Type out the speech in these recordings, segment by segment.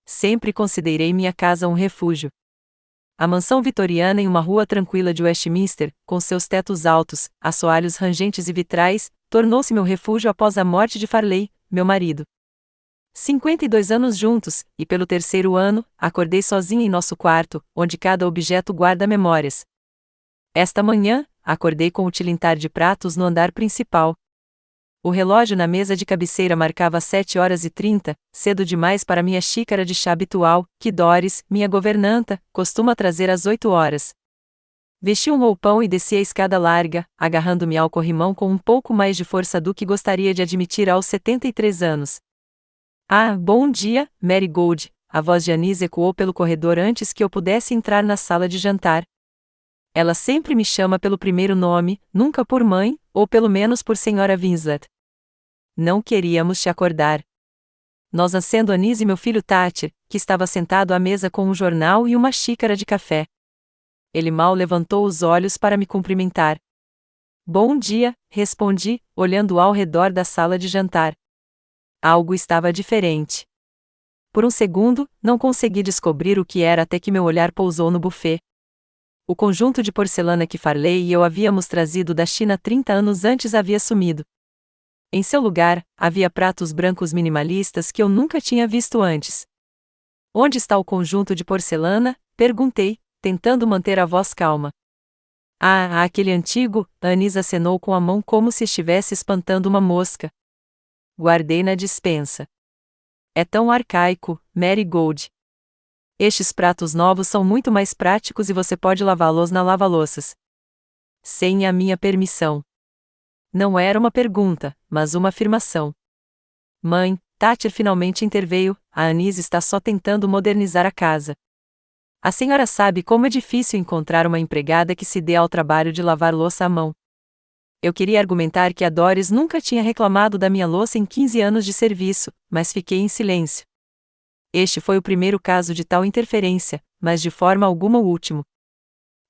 sempre considerei minha casa um refúgio. A mansão vitoriana em uma rua tranquila de Westminster, com seus tetos altos, assoalhos rangentes e vitrais, tornou-se meu refúgio após a morte de Farley, meu marido. 52 anos juntos, e pelo terceiro ano, acordei sozinha em nosso quarto, onde cada objeto guarda memórias. Esta manhã, acordei com o tilintar de pratos no andar principal. O relógio na mesa de cabeceira marcava 7h30, cedo demais para minha xícara de chá habitual, que Doris, minha governanta, costuma trazer às 8h. Vesti um roupão e desci a escada larga, agarrando-me ao corrimão com um pouco mais de força do que gostaria de admitir aos 73 anos. Ah, bom dia, Marigold, a voz de Anise ecoou pelo corredor antes que eu pudesse entrar na sala de jantar. Ela sempre me chama pelo primeiro nome, nunca por mãe, ou pelo menos por Sra. Winslet. Não queríamos te acordar. Nós acendo Anise e meu filho Thatcher, que estava sentado à mesa com um jornal e uma xícara de café. Ele mal levantou os olhos para me cumprimentar. Bom dia, respondi, olhando ao redor da sala de jantar. Algo estava diferente. Por um segundo, não consegui descobrir o que era até que meu olhar pousou no buffet. O conjunto de porcelana que Farley e eu havíamos trazido da China 30 anos antes havia sumido. Em seu lugar, havia pratos brancos minimalistas que eu nunca tinha visto antes. Onde está o conjunto de porcelana? Perguntei, tentando manter a voz calma. Ah, aquele antigo, Anise acenou com a mão como se estivesse espantando uma mosca. Guardei na despensa. É tão arcaico, Marigold. Estes pratos novos são muito mais práticos e você pode lavá-los na lava-louças. Sem a minha permissão. Não era uma pergunta, mas uma afirmação. Mãe, Thatcher finalmente interveio, a Anise está só tentando modernizar a casa. A senhora sabe como é difícil encontrar uma empregada que se dê ao trabalho de lavar louça à mão. Eu queria argumentar que a Doris nunca tinha reclamado da minha louça em 15 anos de serviço, mas fiquei em silêncio. Este foi o primeiro caso de tal interferência, mas de forma alguma o último.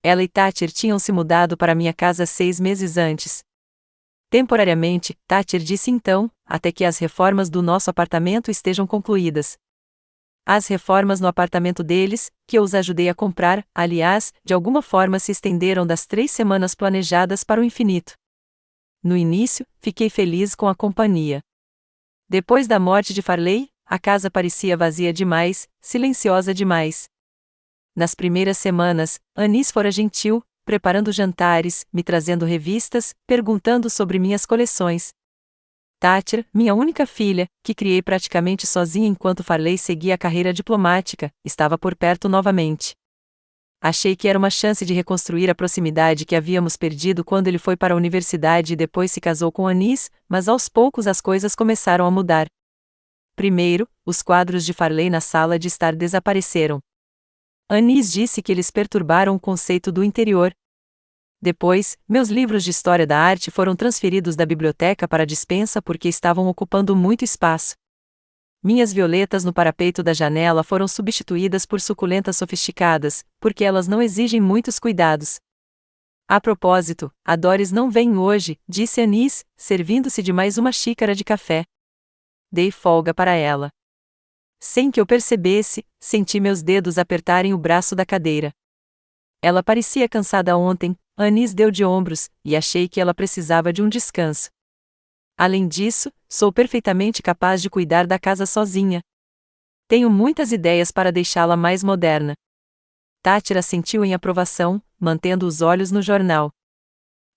Ela e Thatcher tinham se mudado para minha casa 6 meses antes. Temporariamente, Thatcher disse então, até que as reformas do nosso apartamento estejam concluídas. As reformas no apartamento deles, que eu os ajudei a comprar, aliás, de alguma forma se estenderam das 3 semanas planejadas para o infinito. No início, fiquei feliz com a companhia. Depois da morte de Farley, a casa parecia vazia demais, silenciosa demais. Nas primeiras semanas, Anise fora gentil, preparando jantares, me trazendo revistas, perguntando sobre minhas coleções. Thatcher, minha única filha, que criei praticamente sozinha enquanto Farley seguia a carreira diplomática, estava por perto novamente. Achei que era uma chance de reconstruir a proximidade que havíamos perdido quando ele foi para a universidade e depois se casou com Anise, mas aos poucos as coisas começaram a mudar. Primeiro, os quadros de Farley na sala de estar desapareceram. Anise disse que eles perturbaram o conceito do interior. Depois, meus livros de história da arte foram transferidos da biblioteca para a despensa porque estavam ocupando muito espaço. Minhas violetas no parapeito da janela foram substituídas por suculentas sofisticadas, porque elas não exigem muitos cuidados. A propósito, a Doris não vem hoje, disse Anise, servindo-se de mais uma xícara de café. Dei folga para ela. Sem que eu percebesse, senti meus dedos apertarem o braço da cadeira. Ela parecia cansada ontem, Anise deu de ombros, e achei que ela precisava de um descanso. Além disso, sou perfeitamente capaz de cuidar da casa sozinha. Tenho muitas ideias para deixá-la mais moderna. Thatcher assentiu em aprovação, mantendo os olhos no jornal.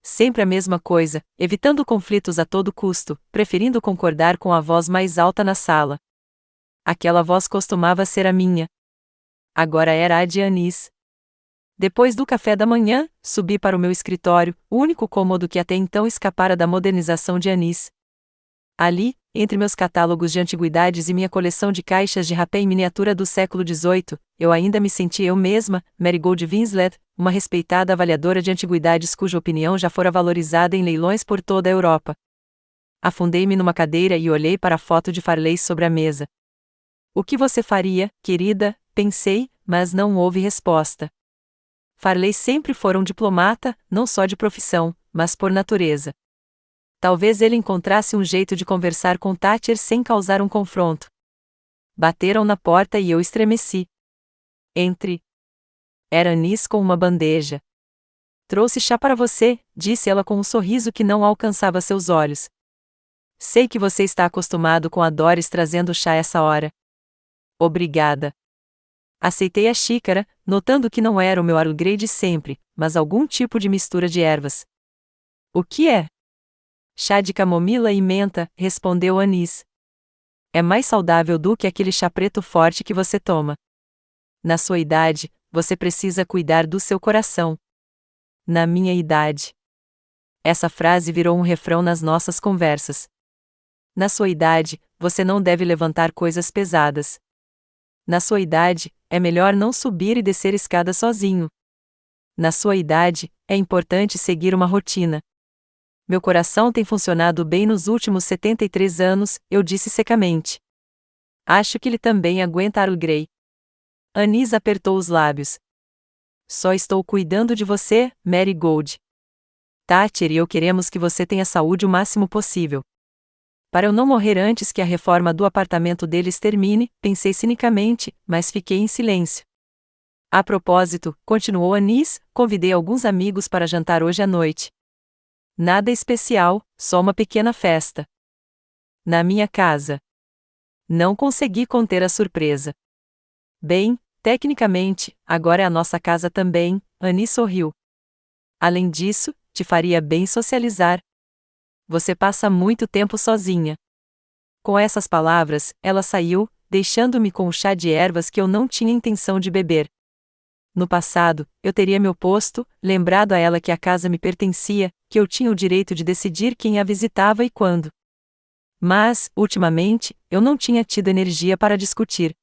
Sempre a mesma coisa, evitando conflitos a todo custo, preferindo concordar com a voz mais alta na sala. Aquela voz costumava ser a minha. Agora era a de Anise. Depois do café da manhã, subi para o meu escritório, o único cômodo que até então escapara da modernização de Anise. Ali, entre meus catálogos de antiguidades e minha coleção de caixas de rapé em miniatura do século XVIII, eu ainda me sentia eu mesma, Marigold Winslet, uma respeitada avaliadora de antiguidades cuja opinião já fora valorizada em leilões por toda a Europa. Afundei-me numa cadeira e olhei para a foto de Farley sobre a mesa. O que você faria, querida? Pensei, mas não houve resposta. Farley sempre fora um diplomata, não só de profissão, mas por natureza. Talvez ele encontrasse um jeito de conversar com Thatcher sem causar um confronto. Bateram na porta e eu estremeci. Entre. Era Anis com uma bandeja. Trouxe chá para você, disse ela com um sorriso que não alcançava seus olhos. Sei que você está acostumado com a Doris trazendo chá essa hora. Obrigada. Aceitei a xícara, notando que não era o meu Earl Grey de sempre, mas algum tipo de mistura de ervas. O que é? Chá de camomila e menta, respondeu Anis. É mais saudável do que aquele chá preto forte que você toma. Na sua idade, você precisa cuidar do seu coração. Na minha idade. Essa frase virou um refrão nas nossas conversas. Na sua idade, você não deve levantar coisas pesadas. Na sua idade, é melhor não subir e descer escada sozinho. Na sua idade, é importante seguir uma rotina. Meu coração tem funcionado bem nos últimos 73 anos, eu disse secamente. Acho que ele também aguenta Earl Grey. Anis apertou os lábios. Só estou cuidando de você, Marigold. Thatcher e eu queremos que você tenha saúde o máximo possível. Para eu não morrer antes que a reforma do apartamento deles termine, pensei cinicamente, mas fiquei em silêncio. A propósito, continuou Anis, convidei alguns amigos para jantar hoje à noite. Nada especial, só uma pequena festa. Na minha casa. Não consegui conter a surpresa. Bem, tecnicamente, agora é a nossa casa também, Anis sorriu. Além disso, te faria bem socializar. Você passa muito tempo sozinha. Com essas palavras, ela saiu, deixando-me com o chá de ervas que eu não tinha intenção de beber. No passado, eu teria me oposto, lembrado a ela que a casa me pertencia, que eu tinha o direito de decidir quem a visitava e quando. Mas, ultimamente, eu não tinha tido energia para discutir.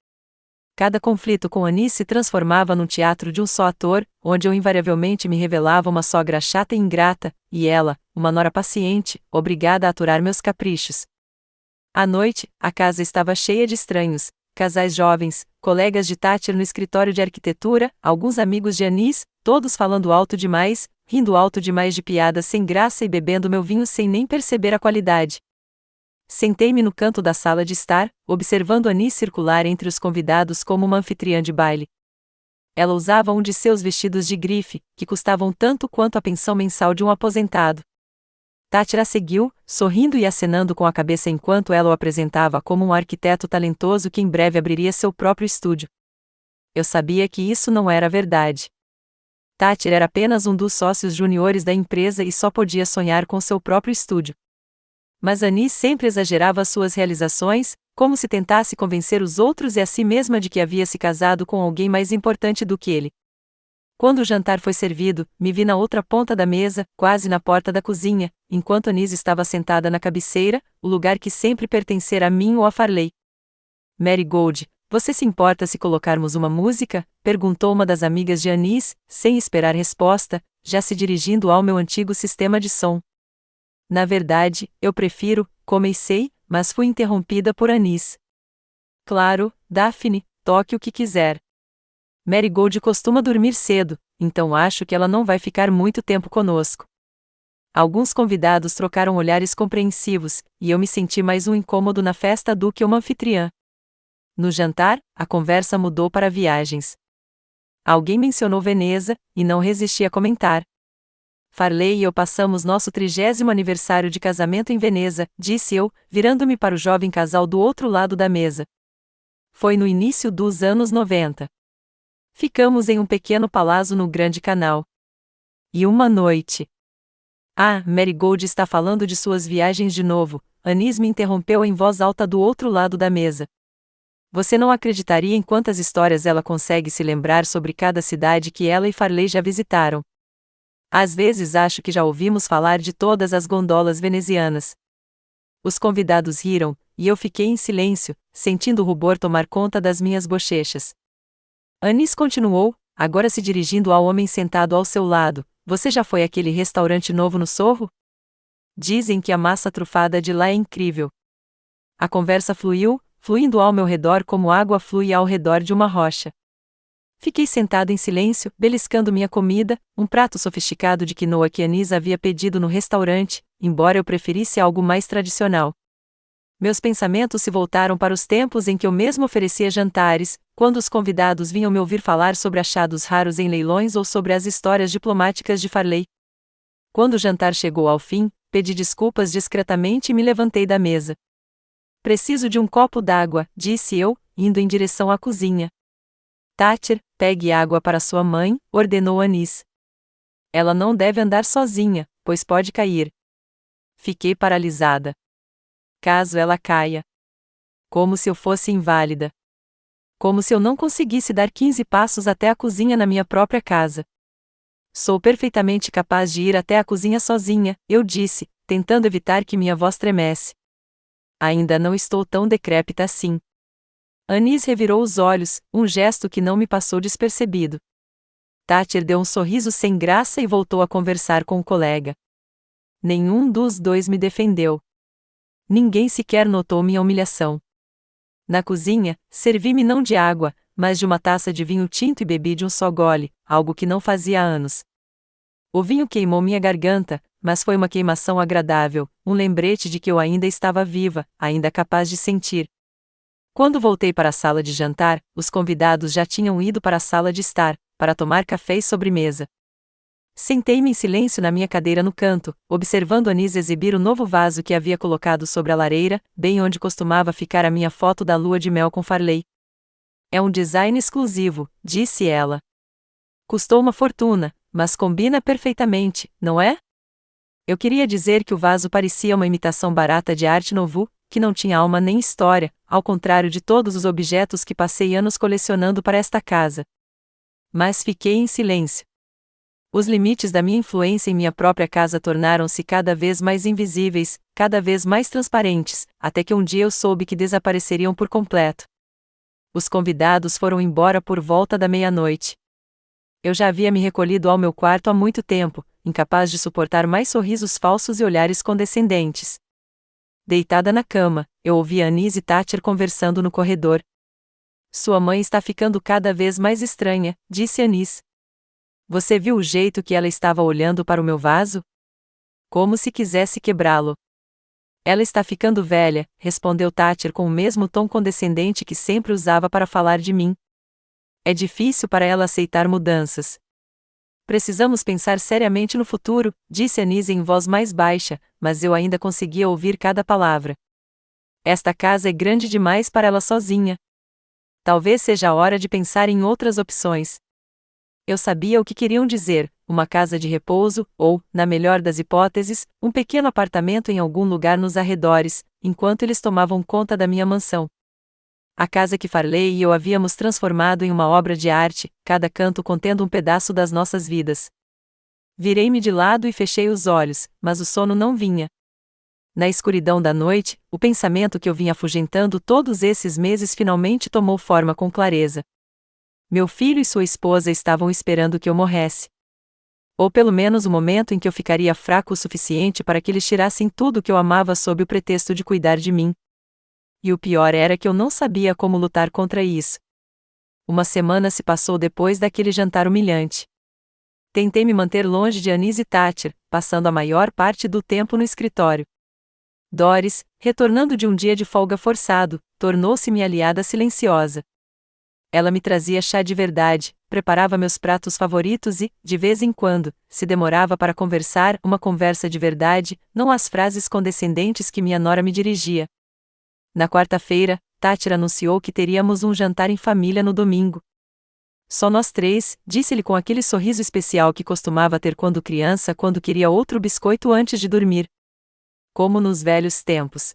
Cada conflito com Anis se transformava num teatro de um só ator, onde eu invariavelmente me revelava uma sogra chata e ingrata, e ela, uma nora paciente, obrigada a aturar meus caprichos. À noite, a casa estava cheia de estranhos, casais jovens, colegas de Thatcher no escritório de arquitetura, alguns amigos de Anis, todos falando alto demais, rindo alto demais de piadas sem graça e bebendo meu vinho sem nem perceber a qualidade. Sentei-me no canto da sala de estar, observando Anis circular entre os convidados como uma anfitriã de baile. Ela usava um de seus vestidos de grife, que custavam tanto quanto a pensão mensal de um aposentado. Thatcher a seguiu, sorrindo e acenando com a cabeça enquanto ela o apresentava como um arquiteto talentoso que em breve abriria seu próprio estúdio. Eu sabia que isso não era verdade. Thatcher era apenas um dos sócios juniores da empresa e só podia sonhar com seu próprio estúdio. Mas Anis sempre exagerava suas realizações, como se tentasse convencer os outros e a si mesma de que havia se casado com alguém mais importante do que ele. Quando o jantar foi servido, me vi na outra ponta da mesa, quase na porta da cozinha, enquanto Anis estava sentada na cabeceira, o lugar que sempre pertencera a mim ou a Farley. Marigold, você se importa se colocarmos uma música? Perguntou uma das amigas de Anis, sem esperar resposta, já se dirigindo ao meu antigo sistema de som. Na verdade, eu prefiro, comecei, mas fui interrompida por Anis. Claro, Daphne, toque o que quiser. Marigold costuma dormir cedo, então acho que ela não vai ficar muito tempo conosco. Alguns convidados trocaram olhares compreensivos, e eu me senti mais um incômodo na festa do que uma anfitriã. No jantar, a conversa mudou para viagens. Alguém mencionou Veneza, e não resisti a comentar. Farley e eu passamos nosso 30º aniversário de casamento em Veneza, disse eu, virando-me para o jovem casal do outro lado da mesa. Foi no início dos anos 90. Ficamos em um pequeno palácio no Grande Canal. E uma noite. Ah, Marigold está falando de suas viagens de novo, Anis me interrompeu em voz alta do outro lado da mesa. Você não acreditaria em quantas histórias ela consegue se lembrar sobre cada cidade que ela e Farley já visitaram. Às vezes acho que já ouvimos falar de todas as gondolas venezianas. Os convidados riram, e eu fiquei em silêncio, sentindo o rubor tomar conta das minhas bochechas. Anis continuou, agora se dirigindo ao homem sentado ao seu lado. Você já foi àquele restaurante novo no Sorro? Dizem que a massa trufada de lá é incrível. A conversa fluiu, fluindo ao meu redor como água flui ao redor de uma rocha. Fiquei sentado em silêncio, beliscando minha comida, um prato sofisticado de quinoa que Anis havia pedido no restaurante, embora eu preferisse algo mais tradicional. Meus pensamentos se voltaram para os tempos em que eu mesmo oferecia jantares, quando os convidados vinham me ouvir falar sobre achados raros em leilões ou sobre as histórias diplomáticas de Farley. Quando o jantar chegou ao fim, pedi desculpas discretamente e me levantei da mesa. Preciso de um copo d'água, disse eu, indo em direção à cozinha. Thatcher, pegue água para sua mãe, ordenou Anis. Ela não deve andar sozinha, pois pode cair. Fiquei paralisada. Caso ela caia. Como se eu fosse inválida. Como se eu não conseguisse dar 15 passos até a cozinha na minha própria casa. Sou perfeitamente capaz de ir até a cozinha sozinha, eu disse, tentando evitar que minha voz tremesse. Ainda não estou tão decrépita assim. Anis revirou os olhos, um gesto que não me passou despercebido. Thatcher deu um sorriso sem graça e voltou a conversar com o colega. Nenhum dos dois me defendeu. Ninguém sequer notou minha humilhação. Na cozinha, servi-me não de água, mas de uma taça de vinho tinto e bebi de um só gole, algo que não fazia há anos. O vinho queimou minha garganta, mas foi uma queimação agradável, um lembrete de que eu ainda estava viva, ainda capaz de sentir. Quando voltei para a sala de jantar, os convidados já tinham ido para a sala de estar, para tomar café e sobremesa. Sentei-me em silêncio na minha cadeira no canto, observando Anis exibir o novo vaso que havia colocado sobre a lareira, bem onde costumava ficar a minha foto da lua de mel com Farley. É um design exclusivo, disse ela. Custou uma fortuna, mas combina perfeitamente, não é? Eu queria dizer que o vaso parecia uma imitação barata de Art Nouveau, que não tinha alma nem história, ao contrário de todos os objetos que passei anos colecionando para esta casa. Mas fiquei em silêncio. Os limites da minha influência em minha própria casa tornaram-se cada vez mais invisíveis, cada vez mais transparentes, até que um dia eu soube que desapareceriam por completo. Os convidados foram embora por volta da meia-noite. Eu já havia me recolhido ao meu quarto há muito tempo, incapaz de suportar mais sorrisos falsos e olhares condescendentes. Deitada na cama, eu ouvia Anis e Thatcher conversando no corredor. Sua mãe está ficando cada vez mais estranha, disse Anis. Você viu o jeito que ela estava olhando para o meu vaso? Como se quisesse quebrá-lo. Ela está ficando velha, respondeu Thatcher com o mesmo tom condescendente que sempre usava para falar de mim. É difícil para ela aceitar mudanças. Precisamos pensar seriamente no futuro, disse Anis em voz mais baixa, mas eu ainda conseguia ouvir cada palavra. Esta casa é grande demais para ela sozinha. Talvez seja a hora de pensar em outras opções. Eu sabia o que queriam dizer, uma casa de repouso, ou, na melhor das hipóteses, um pequeno apartamento em algum lugar nos arredores, enquanto eles tomavam conta da minha mansão. A casa que Farley e eu havíamos transformado em uma obra de arte, cada canto contendo um pedaço das nossas vidas. Virei-me de lado e fechei os olhos, mas o sono não vinha. Na escuridão da noite, o pensamento que eu vinha afugentando todos esses meses finalmente tomou forma com clareza. Meu filho e sua esposa estavam esperando que eu morresse. Ou pelo menos o momento em que eu ficaria fraco o suficiente para que eles tirassem tudo o que eu amava sob o pretexto de cuidar de mim. E o pior era que eu não sabia como lutar contra isso. Uma semana se passou depois daquele jantar humilhante. Tentei me manter longe de Anis e Thatcher, passando a maior parte do tempo no escritório. Doris, retornando de um dia de folga forçado, tornou-se minha aliada silenciosa. Ela me trazia chá de verdade, preparava meus pratos favoritos e, de vez em quando, se demorava para conversar, uma conversa de verdade, não as frases condescendentes que minha nora me dirigia. Na quarta-feira, Thatcher anunciou que teríamos um jantar em família no domingo. Só nós três, disse-lhe com aquele sorriso especial que costumava ter quando criança quando queria outro biscoito antes de dormir. Como nos velhos tempos.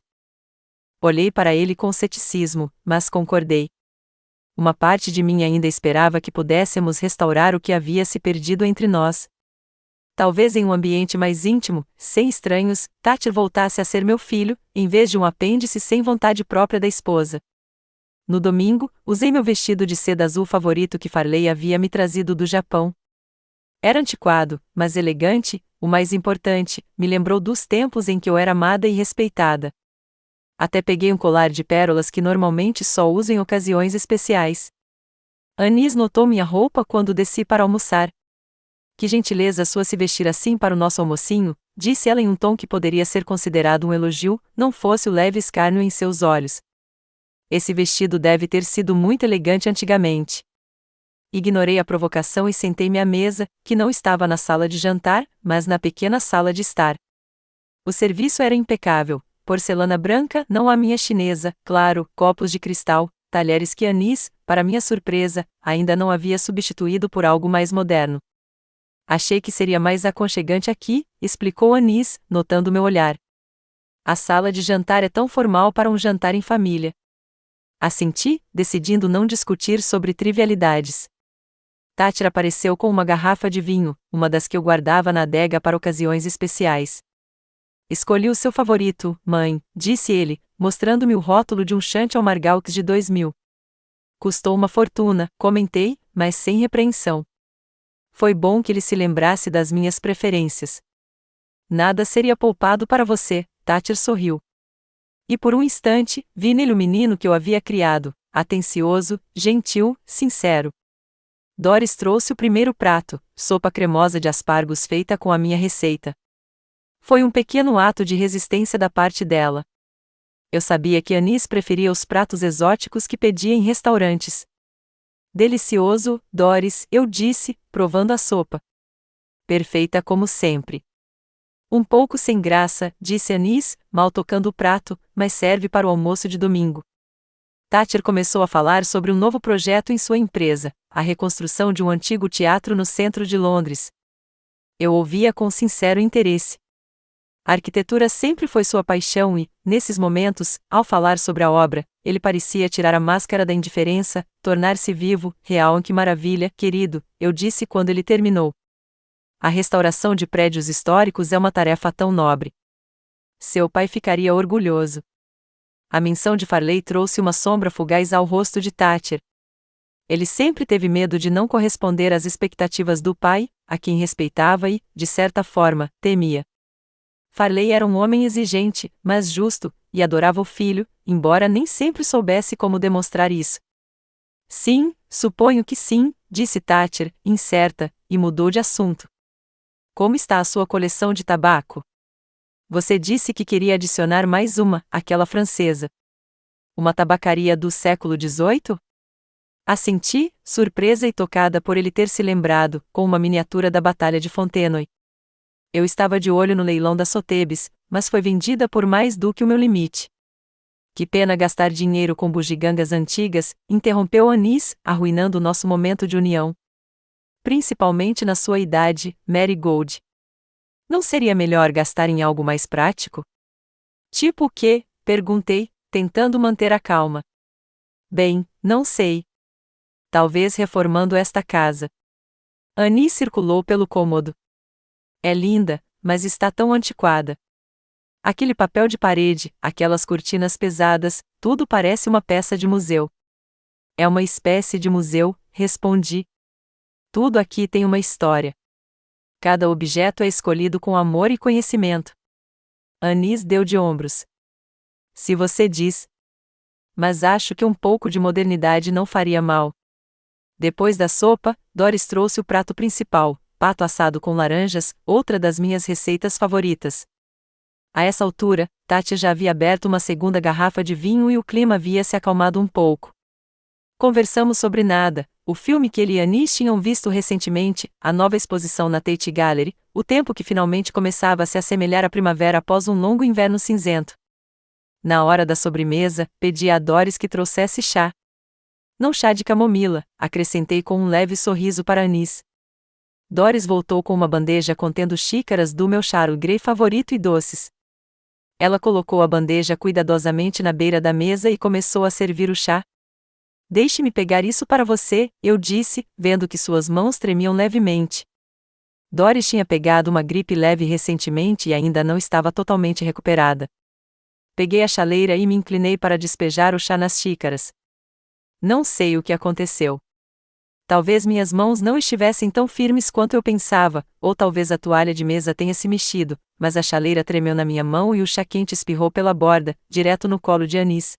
Olhei para ele com ceticismo, mas concordei. Uma parte de mim ainda esperava que pudéssemos restaurar o que havia se perdido entre nós. Talvez em um ambiente mais íntimo, sem estranhos, Thatcher voltasse a ser meu filho, em vez de um apêndice sem vontade própria da esposa. No domingo, usei meu vestido de seda azul favorito que Farley havia me trazido do Japão. Era antiquado, mas elegante, o mais importante, me lembrou dos tempos em que eu era amada e respeitada. Até peguei um colar de pérolas que normalmente só uso em ocasiões especiais. Anis notou minha roupa quando desci para almoçar. Que gentileza sua se vestir assim para o nosso almocinho, disse ela em um tom que poderia ser considerado um elogio, não fosse o leve escárnio em seus olhos. Esse vestido deve ter sido muito elegante antigamente. Ignorei a provocação e sentei-me à mesa, que não estava na sala de jantar, mas na pequena sala de estar. O serviço era impecável, porcelana branca, não a minha chinesa, claro, copos de cristal, talheres que Anis, para minha surpresa, ainda não havia substituído por algo mais moderno. Achei que seria mais aconchegante aqui, explicou Anis, notando meu olhar. A sala de jantar é tão formal para um jantar em família. Assenti, decidindo não discutir sobre trivialidades. Thatcher apareceu com uma garrafa de vinho, uma das que eu guardava na adega para ocasiões especiais. Escolhi o seu favorito, mãe, disse ele, mostrando-me o rótulo de um Chantal Margaux de 2000. Custou uma fortuna, comentei, mas sem repreensão. Foi bom que ele se lembrasse das minhas preferências. Nada seria poupado para você, Thatcher sorriu. E por um instante, vi nele o menino que eu havia criado, atencioso, gentil, sincero. Doris trouxe o primeiro prato, sopa cremosa de aspargos feita com a minha receita. Foi um pequeno ato de resistência da parte dela. Eu sabia que Anis preferia os pratos exóticos que pedia em restaurantes. Delicioso, Doris, eu disse, provando a sopa. Perfeita como sempre. Um pouco sem graça, disse Anis, mal tocando o prato, mas serve para o almoço de domingo. Thatcher começou a falar sobre um novo projeto em sua empresa, a reconstrução de um antigo teatro no centro de Londres. Eu ouvia com sincero interesse. A arquitetura sempre foi sua paixão e, nesses momentos, ao falar sobre a obra, ele parecia tirar a máscara da indiferença, tornar-se vivo, real. Que maravilha, querido, eu disse quando ele terminou. A restauração de prédios históricos é uma tarefa tão nobre. Seu pai ficaria orgulhoso. A menção de Farley trouxe uma sombra fugaz ao rosto de Thatcher. Ele sempre teve medo de não corresponder às expectativas do pai, a quem respeitava e, de certa forma, temia. Farley era um homem exigente, mas justo, e adorava o filho, embora nem sempre soubesse como demonstrar isso. Sim, suponho que sim, disse Thatcher, incerta, e mudou de assunto. Como está a sua coleção de tabaco? Você disse que queria adicionar mais uma, aquela francesa. Uma tabacaria do século XVIII? Assenti, surpresa e tocada por ele ter se lembrado, com uma miniatura da Batalha de Fontenoy. Eu estava de olho no leilão da Sotheby's, mas foi vendida por mais do que o meu limite. Que pena gastar dinheiro com bugigangas antigas, interrompeu Anis, arruinando o nosso momento de união. Principalmente na sua idade, Mary Gold. Não seria melhor gastar em algo mais prático? Tipo o quê? Perguntei, tentando manter a calma. Bem, não sei. Talvez reformando esta casa. Anis circulou pelo cômodo. É linda, mas está tão antiquada. Aquele papel de parede, aquelas cortinas pesadas, tudo parece uma peça de museu. É uma espécie de museu, respondi. Tudo aqui tem uma história. Cada objeto é escolhido com amor e conhecimento. Anis deu de ombros. Se você diz. Mas acho que um pouco de modernidade não faria mal. Depois da sopa, Doris trouxe o prato principal, pato assado com laranjas, outra das minhas receitas favoritas. A essa altura, Tati já havia aberto uma segunda garrafa de vinho e o clima havia se acalmado um pouco. Conversamos sobre nada, o filme que ele e Anis tinham visto recentemente, a nova exposição na Tate Gallery, o tempo que finalmente começava a se assemelhar à primavera após um longo inverno cinzento. Na hora da sobremesa, pedi a Doris que trouxesse chá. Não chá de camomila, acrescentei com um leve sorriso para Anis. Doris voltou com uma bandeja contendo xícaras do meu chá Grey favorito e doces. Ela colocou a bandeja cuidadosamente na beira da mesa e começou a servir o chá. Deixe-me pegar isso para você, eu disse, vendo que suas mãos tremiam levemente. Doris tinha pegado uma gripe leve recentemente e ainda não estava totalmente recuperada. Peguei a chaleira e me inclinei para despejar o chá nas xícaras. Não sei o que aconteceu. Talvez minhas mãos não estivessem tão firmes quanto eu pensava, ou talvez a toalha de mesa tenha se mexido, mas a chaleira tremeu na minha mão e o chá quente espirrou pela borda, direto no colo de Anis.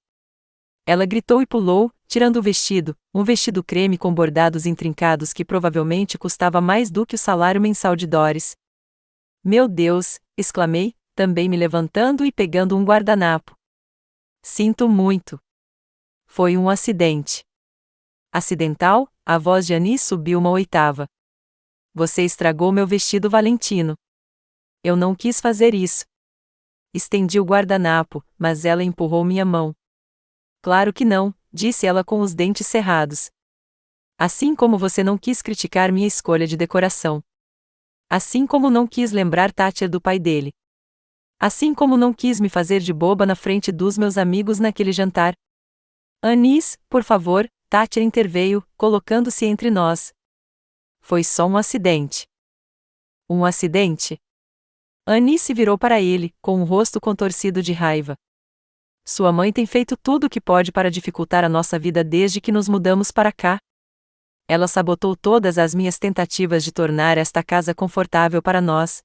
Ela gritou e pulou, tirando o vestido, um vestido creme com bordados intrincados que provavelmente custava mais do que o salário mensal de Doris. Meu Deus! Exclamei, também me levantando e pegando um guardanapo. Sinto muito. Foi um acidente. Acidental? A voz de Anis subiu uma oitava. Você estragou meu vestido valentino. Eu não quis fazer isso. Estendi o guardanapo, mas ela empurrou minha mão. Claro que não, disse ela com os dentes cerrados. Assim como você não quis criticar minha escolha de decoração. Assim como não quis lembrar Thatcher do pai dele. Assim como não quis me fazer de boba na frente dos meus amigos naquele jantar. Anis, por favor, Thatcher interveio, colocando-se entre nós. Foi só um acidente. Um acidente? Anis se virou para ele, com o rosto contorcido de raiva. Sua mãe tem feito tudo o que pode para dificultar a nossa vida desde que nos mudamos para cá. Ela sabotou todas as minhas tentativas de tornar esta casa confortável para nós.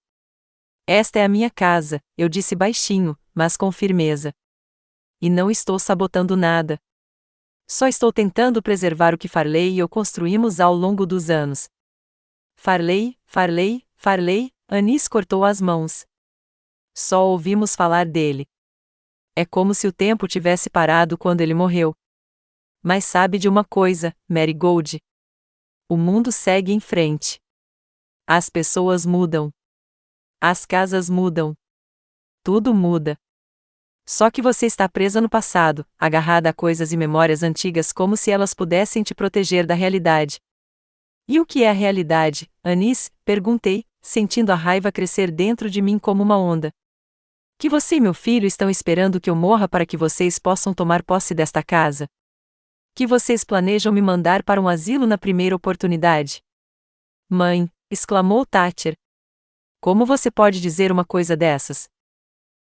Esta é a minha casa, eu disse baixinho, mas com firmeza. E não estou sabotando nada. Só estou tentando preservar o que Farley e eu construímos ao longo dos anos. Farley, Anis cortou as mãos. Só ouvimos falar dele. É como se o tempo tivesse parado quando ele morreu. Mas sabe de uma coisa, Marigold? O mundo segue em frente. As pessoas mudam. As casas mudam. Tudo muda. Só que você está presa no passado, agarrada a coisas e memórias antigas como se elas pudessem te proteger da realidade. E o que é a realidade, Anis? Perguntei, sentindo a raiva crescer dentro de mim como uma onda. Que você e meu filho estão esperando que eu morra para que vocês possam tomar posse desta casa? Que vocês planejam me mandar para um asilo na primeira oportunidade? Mãe, exclamou Thatcher. Como você pode dizer uma coisa dessas?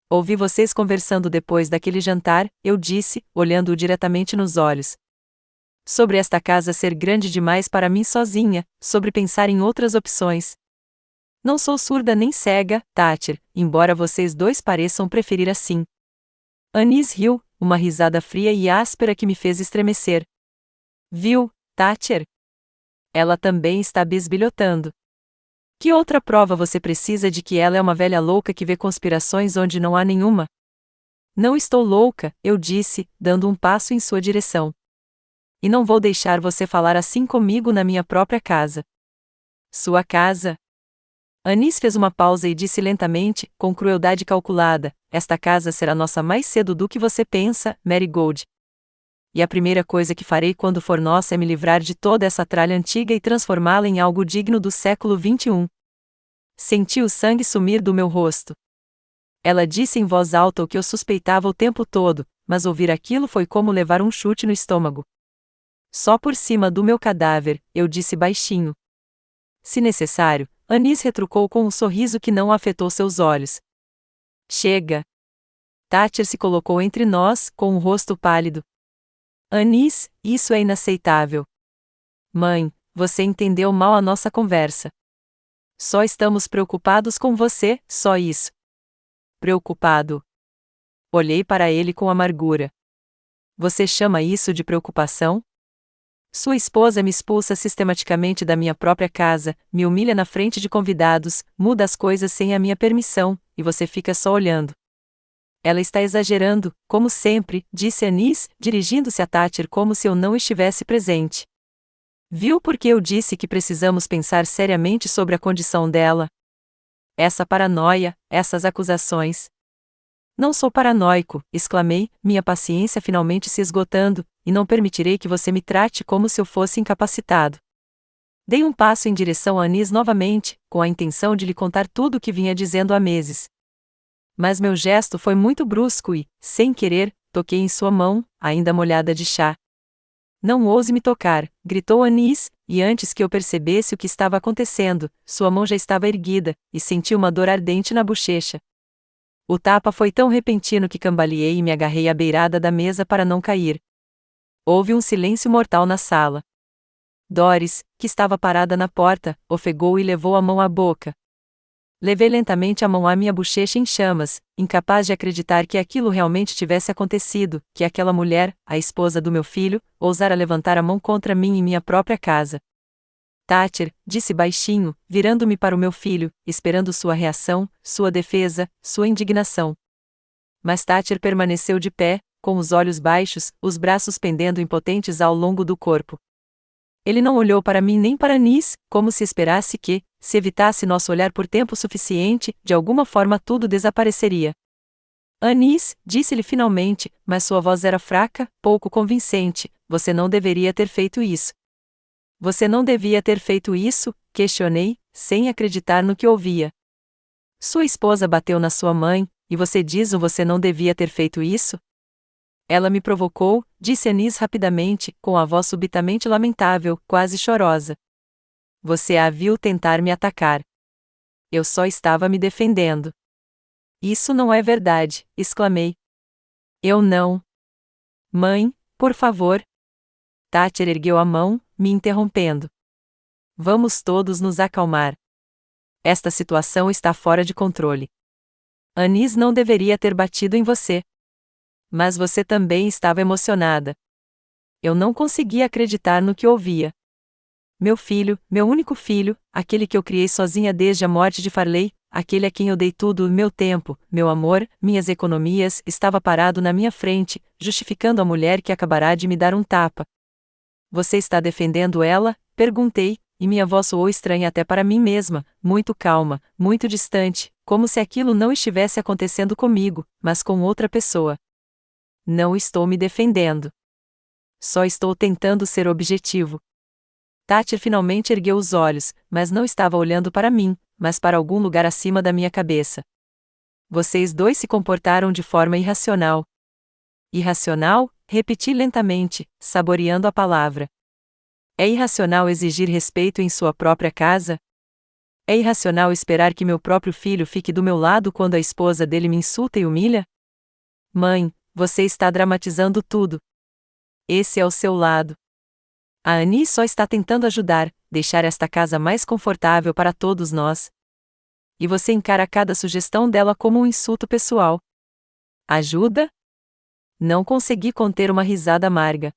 Ouvi vocês conversando depois daquele jantar, eu disse, olhando-o diretamente nos olhos. Sobre esta casa ser grande demais para mim sozinha, sobre pensar em outras opções. Não sou surda nem cega, Thatcher, embora vocês dois pareçam preferir assim. Anis riu, uma risada fria e áspera que me fez estremecer. Viu, Thatcher? Ela também está bisbilhotando. Que outra prova você precisa de que ela é uma velha louca que vê conspirações onde não há nenhuma? Não estou louca, eu disse, dando um passo em sua direção. E não vou deixar você falar assim comigo na minha própria casa. Sua casa? Anis fez uma pausa e disse lentamente, com crueldade calculada, esta casa será nossa mais cedo do que você pensa, Marigold. E a primeira coisa que farei quando for nossa é me livrar de toda essa tralha antiga e transformá-la em algo digno do século XXI. Senti o sangue sumir do meu rosto. Ela disse em voz alta o que eu suspeitava o tempo todo, mas ouvir aquilo foi como levar um chute no estômago. Só por cima do meu cadáver, eu disse baixinho. Se necessário, Anis retrucou com um sorriso que não afetou seus olhos. Chega! Thatcher se colocou entre nós, com o rosto pálido. Anis, isso é inaceitável. Mãe, você entendeu mal a nossa conversa. Só estamos preocupados com você, só isso. Preocupado. Olhei para ele com amargura. Você chama isso de preocupação? Sua esposa me expulsa sistematicamente da minha própria casa, me humilha na frente de convidados, muda as coisas sem a minha permissão, e você fica só olhando. Ela está exagerando, como sempre, disse Anis, dirigindo-se a Thatcher como se eu não estivesse presente. Viu por que eu disse que precisamos pensar seriamente sobre a condição dela? Essa paranoia, essas acusações. Não sou paranoico, exclamei, minha paciência finalmente se esgotando, e não permitirei que você me trate como se eu fosse incapacitado. Dei um passo em direção a Anis novamente, com a intenção de lhe contar tudo o que vinha dizendo há meses. Mas meu gesto foi muito brusco e, sem querer, toquei em sua mão, ainda molhada de chá. Não ouse me tocar, gritou Anis, e antes que eu percebesse o que estava acontecendo, sua mão já estava erguida, e senti uma dor ardente na bochecha. O tapa foi tão repentino que cambaleei e me agarrei à beirada da mesa para não cair. Houve um silêncio mortal na sala. Doris, que estava parada na porta, ofegou e levou a mão à boca. Levei lentamente a mão à minha bochecha em chamas, incapaz de acreditar que aquilo realmente tivesse acontecido, que aquela mulher, a esposa do meu filho, ousara levantar a mão contra mim em minha própria casa. Thatcher, disse baixinho, virando-me para o meu filho, esperando sua reação, sua defesa, sua indignação. Mas Thatcher permaneceu de pé, com os olhos baixos, os braços pendendo impotentes ao longo do corpo. Ele não olhou para mim nem para Nis, como se esperasse que, se evitasse nosso olhar por tempo suficiente, de alguma forma tudo desapareceria. Anis, disse-lhe finalmente, mas sua voz era fraca, pouco convincente, você não deveria ter feito isso. Você não devia ter feito isso, questionei, sem acreditar no que ouvia. Sua esposa bateu na sua mãe, e você diz você não devia ter feito isso? Ela me provocou, disse Anis rapidamente, com a voz subitamente lamentável, quase chorosa. Você a viu tentar me atacar. Eu só estava me defendendo. Isso não é verdade, exclamei. Eu não. Mãe, por favor. Thatcher ergueu a mão, me interrompendo. Vamos todos nos acalmar. Esta situação está fora de controle. Anis não deveria ter batido em você. Mas você também estava emocionada. Eu não conseguia acreditar no que ouvia. Meu filho, meu único filho, aquele que eu criei sozinha desde a morte de Farley, aquele a quem eu dei tudo o meu tempo, meu amor, minhas economias, estava parado na minha frente, justificando a mulher que acabará de me dar um tapa. Você está defendendo ela? Perguntei, e minha voz soou estranha até para mim mesma, muito calma, muito distante, como se aquilo não estivesse acontecendo comigo, mas com outra pessoa. Não estou me defendendo. Só estou tentando ser objetivo. Thatcher finalmente ergueu os olhos, mas não estava olhando para mim, mas para algum lugar acima da minha cabeça. Vocês dois se comportaram de forma irracional. Irracional? Repeti lentamente, saboreando a palavra. É irracional exigir respeito em sua própria casa? É irracional esperar que meu próprio filho fique do meu lado quando a esposa dele me insulta e humilha? Mãe, você está dramatizando tudo. Esse é o seu lado. A Annie só está tentando ajudar, deixar esta casa mais confortável para todos nós. E você encara cada sugestão dela como um insulto pessoal. Ajuda? Não consegui conter uma risada amarga.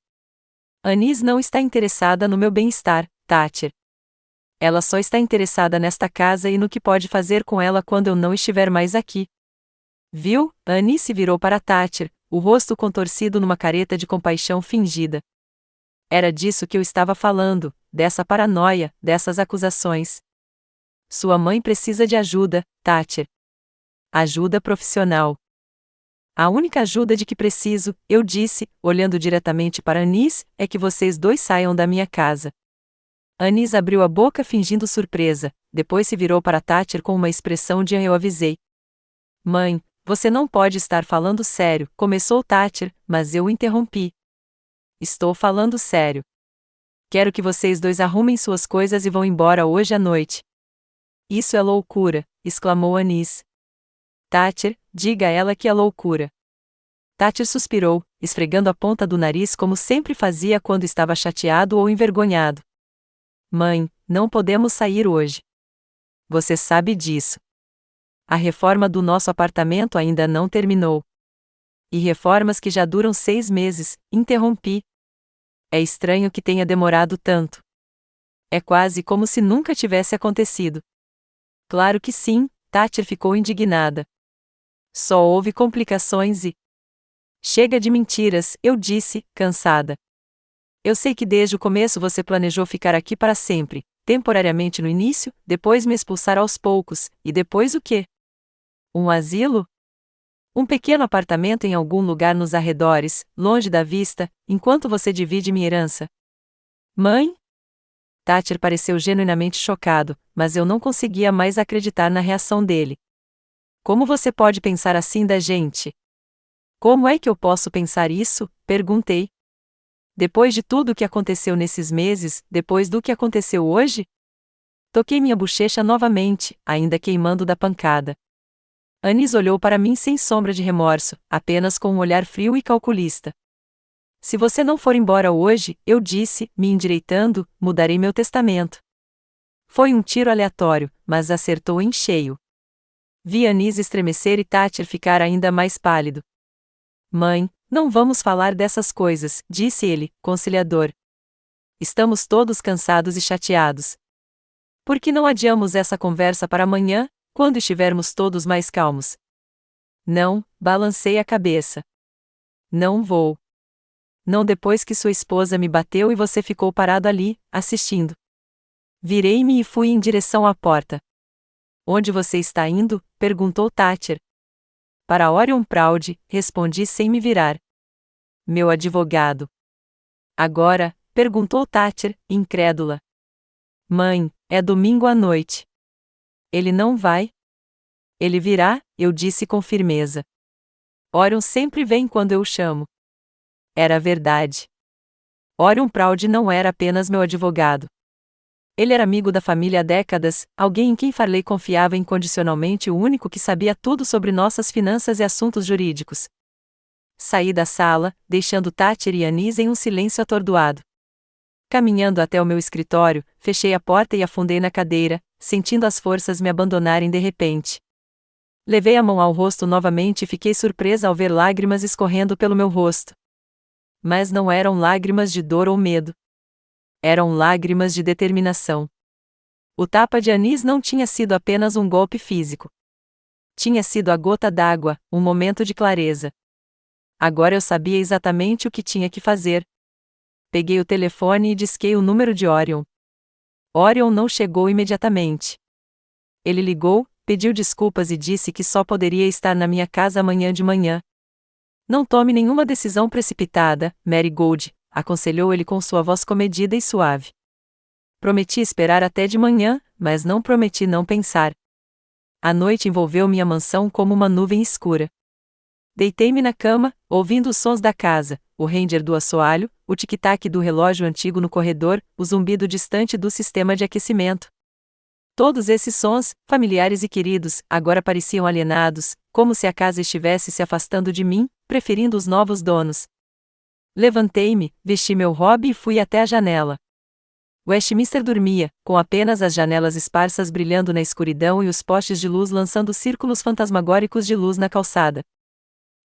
Anis não está interessada no meu bem-estar, Thatcher. Ela só está interessada nesta casa e no que pode fazer com ela quando eu não estiver mais aqui. Viu? Anis se virou para Thatcher, o rosto contorcido numa careta de compaixão fingida. Era disso que eu estava falando, dessa paranoia, dessas acusações. Sua mãe precisa de ajuda, Thatcher. Ajuda profissional. A única ajuda de que preciso, eu disse, olhando diretamente para Anis, é que vocês dois saiam da minha casa. Anis abriu a boca fingindo surpresa, depois se virou para Thatcher com uma expressão de eu avisei. Mãe, você não pode estar falando sério, começou Thatcher, mas eu o interrompi. Estou falando sério. Quero que vocês dois arrumem suas coisas e vão embora hoje à noite. Isso é loucura, exclamou Anis. Thatcher, diga a ela que é loucura. Thatcher suspirou, esfregando a ponta do nariz como sempre fazia quando estava chateado ou envergonhado. Mãe, não podemos sair hoje. Você sabe disso. A reforma do nosso apartamento ainda não terminou. E reformas que já duram 6 meses, interrompi. É estranho que tenha demorado tanto. É quase como se nunca tivesse acontecido. Claro que sim, Thatcher ficou indignada. Só houve complicações e... Chega de mentiras, eu disse, cansada. Eu sei que desde o começo você planejou ficar aqui para sempre, temporariamente no início, depois me expulsar aos poucos, e depois o quê? Um asilo? Um pequeno apartamento em algum lugar nos arredores, longe da vista, enquanto você divide minha herança. Mãe? Thatcher pareceu genuinamente chocado, mas eu não conseguia mais acreditar na reação dele. Como você pode pensar assim da gente? Como é que eu posso pensar isso? Perguntei. Depois de tudo o que aconteceu nesses meses, depois do que aconteceu hoje? Toquei minha bochecha novamente, ainda queimando da pancada. Anis olhou para mim sem sombra de remorso, apenas com um olhar frio e calculista. Se você não for embora hoje, eu disse, me endireitando, mudarei meu testamento. Foi um tiro aleatório, mas acertou em cheio. Vi Anis estremecer e Thatcher ficar ainda mais pálido. Mãe, não vamos falar dessas coisas, disse ele, conciliador. Estamos todos cansados e chateados. Por que não adiamos essa conversa para amanhã, quando estivermos todos mais calmos? Não, balancei a cabeça. Não vou. Não depois que sua esposa me bateu e você ficou parado ali, assistindo. Virei-me e fui em direção à porta. Onde você está indo? Perguntou Thatcher. Para Orion Proud, respondi sem me virar. Meu advogado. Agora? Perguntou Thatcher, incrédula. Mãe, é domingo à noite. Ele não vai? Ele virá, eu disse com firmeza. Orion sempre vem quando eu o chamo. Era verdade. Orion Proud não era apenas meu advogado. Ele era amigo da família há décadas, alguém em quem Farley confiava incondicionalmente, o único que sabia tudo sobre nossas finanças e assuntos jurídicos. Saí da sala, deixando Thatcher e Anise em um silêncio atordoado. Caminhando até o meu escritório, fechei a porta e afundei na cadeira, sentindo as forças me abandonarem de repente. Levei a mão ao rosto novamente e fiquei surpresa ao ver lágrimas escorrendo pelo meu rosto. Mas não eram lágrimas de dor ou medo. Eram lágrimas de determinação. O tapa de Anise não tinha sido apenas um golpe físico. Tinha sido a gota d'água, um momento de clareza. Agora eu sabia exatamente o que tinha que fazer. Peguei o telefone e disquei o número de Orion. Orion não chegou imediatamente. Ele ligou, pediu desculpas e disse que só poderia estar na minha casa amanhã de manhã. Não tome nenhuma decisão precipitada, Mary Gold, aconselhou ele com sua voz comedida e suave. Prometi esperar até de manhã, mas não prometi não pensar. A noite envolveu minha mansão como uma nuvem escura. Deitei-me na cama, ouvindo os sons da casa, o ranger do assoalho, o tic-tac do relógio antigo no corredor, o zumbido distante do sistema de aquecimento. Todos esses sons, familiares e queridos, agora pareciam alienados, como se a casa estivesse se afastando de mim, preferindo os novos donos. Levantei-me, vesti meu hobby e fui até a janela. Westminster dormia, com apenas as janelas esparsas brilhando na escuridão e os postes de luz lançando círculos fantasmagóricos de luz na calçada.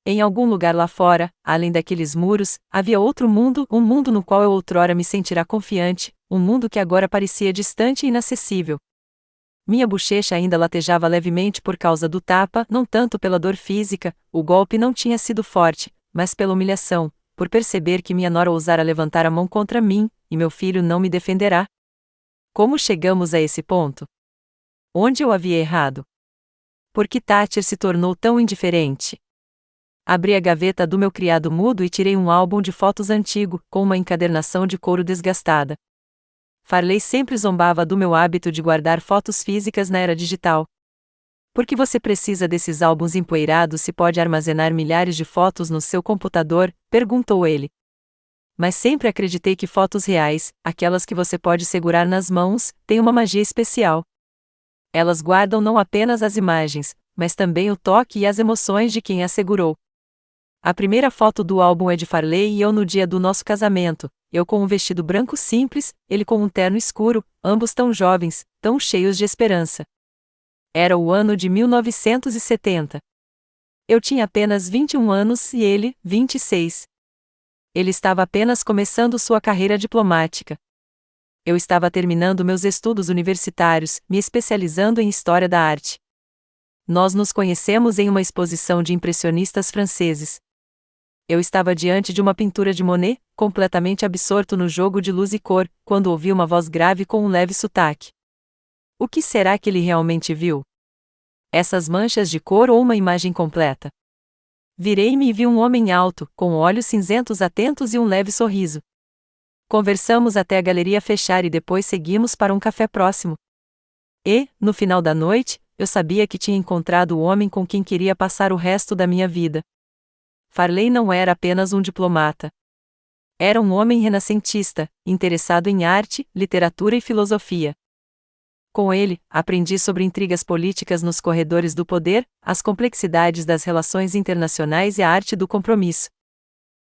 Em algum lugar lá fora, além daqueles muros, havia outro mundo, um mundo no qual eu outrora me sentira confiante, um mundo que agora parecia distante e inacessível. Minha bochecha ainda latejava levemente por causa do tapa, não tanto pela dor física, o golpe não tinha sido forte, mas pela humilhação, por perceber que minha nora ousara levantar a mão contra mim, e meu filho não me defenderá. Como chegamos a esse ponto? Onde eu havia errado? Por que Thatcher se tornou tão indiferente? Abri a gaveta do meu criado mudo e tirei um álbum de fotos antigo, com uma encadernação de couro desgastada. Farley sempre zombava do meu hábito de guardar fotos físicas na era digital. Por que você precisa desses álbuns empoeirados se pode armazenar milhares de fotos no seu computador? Perguntou ele. Mas sempre acreditei que fotos reais, aquelas que você pode segurar nas mãos, têm uma magia especial. Elas guardam não apenas as imagens, mas também o toque e as emoções de quem as segurou. A primeira foto do álbum é de Farley e eu no dia do nosso casamento, eu com um vestido branco simples, ele com um terno escuro, ambos tão jovens, tão cheios de esperança. Era o ano de 1970. Eu tinha apenas 21 anos e ele, 26. Ele estava apenas começando sua carreira diplomática. Eu estava terminando meus estudos universitários, me especializando em História da Arte. Nós nos conhecemos em uma exposição de impressionistas franceses. Eu estava diante de uma pintura de Monet, completamente absorto no jogo de luz e cor, quando ouvi uma voz grave com um leve sotaque. O que será que ele realmente viu? Essas manchas de cor ou uma imagem completa? Virei-me e vi um homem alto, com olhos cinzentos atentos e um leve sorriso. Conversamos até a galeria fechar e depois seguimos para um café próximo. E, no final da noite, eu sabia que tinha encontrado o homem com quem queria passar o resto da minha vida. Farley não era apenas um diplomata. Era um homem renascentista, interessado em arte, literatura e filosofia. Com ele, aprendi sobre intrigas políticas nos corredores do poder, as complexidades das relações internacionais e a arte do compromisso.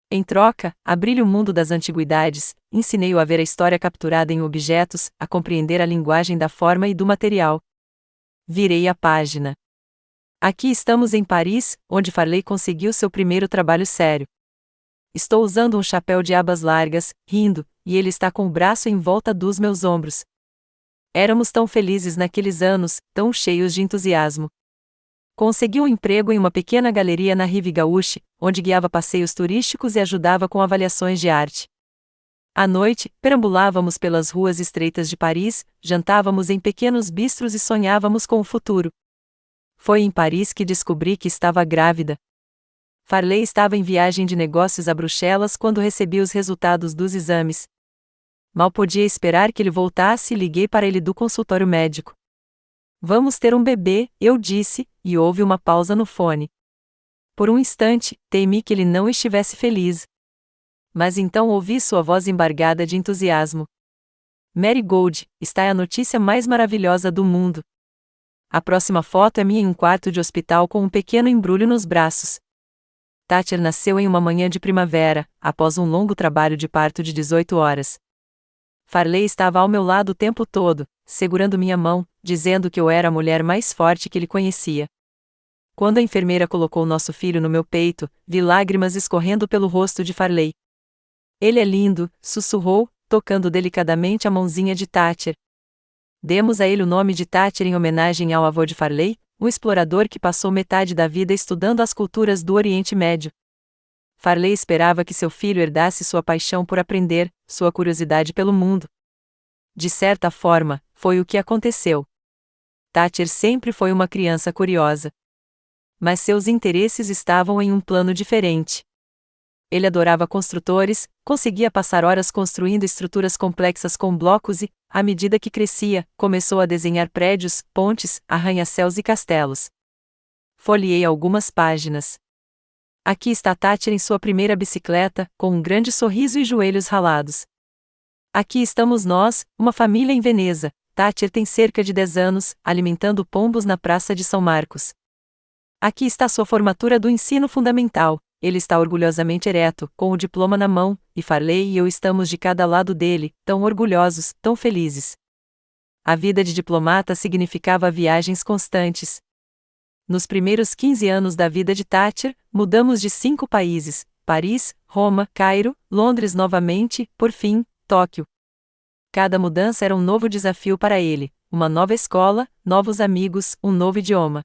Em troca, abri-lhe o mundo das antiguidades, ensinei-o a ver a história capturada em objetos, a compreender a linguagem da forma e do material. Virei a página. Aqui estamos em Paris, onde Farley conseguiu seu primeiro trabalho sério. Estou usando um chapéu de abas largas, rindo, e ele está com o braço em volta dos meus ombros. Éramos tão felizes naqueles anos, tão cheios de entusiasmo. Consegui um emprego em uma pequena galeria na Rive Gaúche, onde guiava passeios turísticos e ajudava com avaliações de arte. À noite, perambulávamos pelas ruas estreitas de Paris, jantávamos em pequenos bistros e sonhávamos com o futuro. Foi em Paris que descobri que estava grávida. Farley estava em viagem de negócios a Bruxelas quando recebi os resultados dos exames. Mal podia esperar que ele voltasse e liguei para ele do consultório médico. Vamos ter um bebê, eu disse, e houve uma pausa no fone. Por um instante, temi que ele não estivesse feliz. Mas então ouvi sua voz embargada de entusiasmo. Mary Gold, está a notícia mais maravilhosa do mundo. A próxima foto é minha em um quarto de hospital com um pequeno embrulho nos braços. Thatcher nasceu em uma manhã de primavera, após um longo trabalho de parto de 18 horas. Farley estava ao meu lado o tempo todo, segurando minha mão, dizendo que eu era a mulher mais forte que ele conhecia. Quando a enfermeira colocou nosso filho no meu peito, vi lágrimas escorrendo pelo rosto de Farley. Ele é lindo, sussurrou, tocando delicadamente a mãozinha de Thatcher. Demos a ele o nome de Thatcher em homenagem ao avô de Farley, um explorador que passou metade da vida estudando as culturas do Oriente Médio. Farley esperava que seu filho herdasse sua paixão por aprender, sua curiosidade pelo mundo. De certa forma, foi o que aconteceu. Thatcher sempre foi uma criança curiosa. Mas seus interesses estavam em um plano diferente. Ele adorava construtores, conseguia passar horas construindo estruturas complexas com blocos e, à medida que crescia, começou a desenhar prédios, pontes, arranha-céus e castelos. Folheei algumas páginas. Aqui está Thatcher em sua primeira bicicleta, com um grande sorriso e joelhos ralados. Aqui estamos nós, uma família em Veneza. Thatcher tem cerca de 10 anos, alimentando pombos na Praça de São Marcos. Aqui está sua formatura do ensino fundamental. Ele está orgulhosamente ereto, com o diploma na mão, e Farley e eu estamos de cada lado dele, tão orgulhosos, tão felizes. A vida de diplomata significava viagens constantes. Nos primeiros 15 anos da vida de Thatcher, mudamos de 5 países: Paris, Roma, Cairo, Londres novamente, por fim, Tóquio. Cada mudança era um novo desafio para ele, uma nova escola, novos amigos, um novo idioma.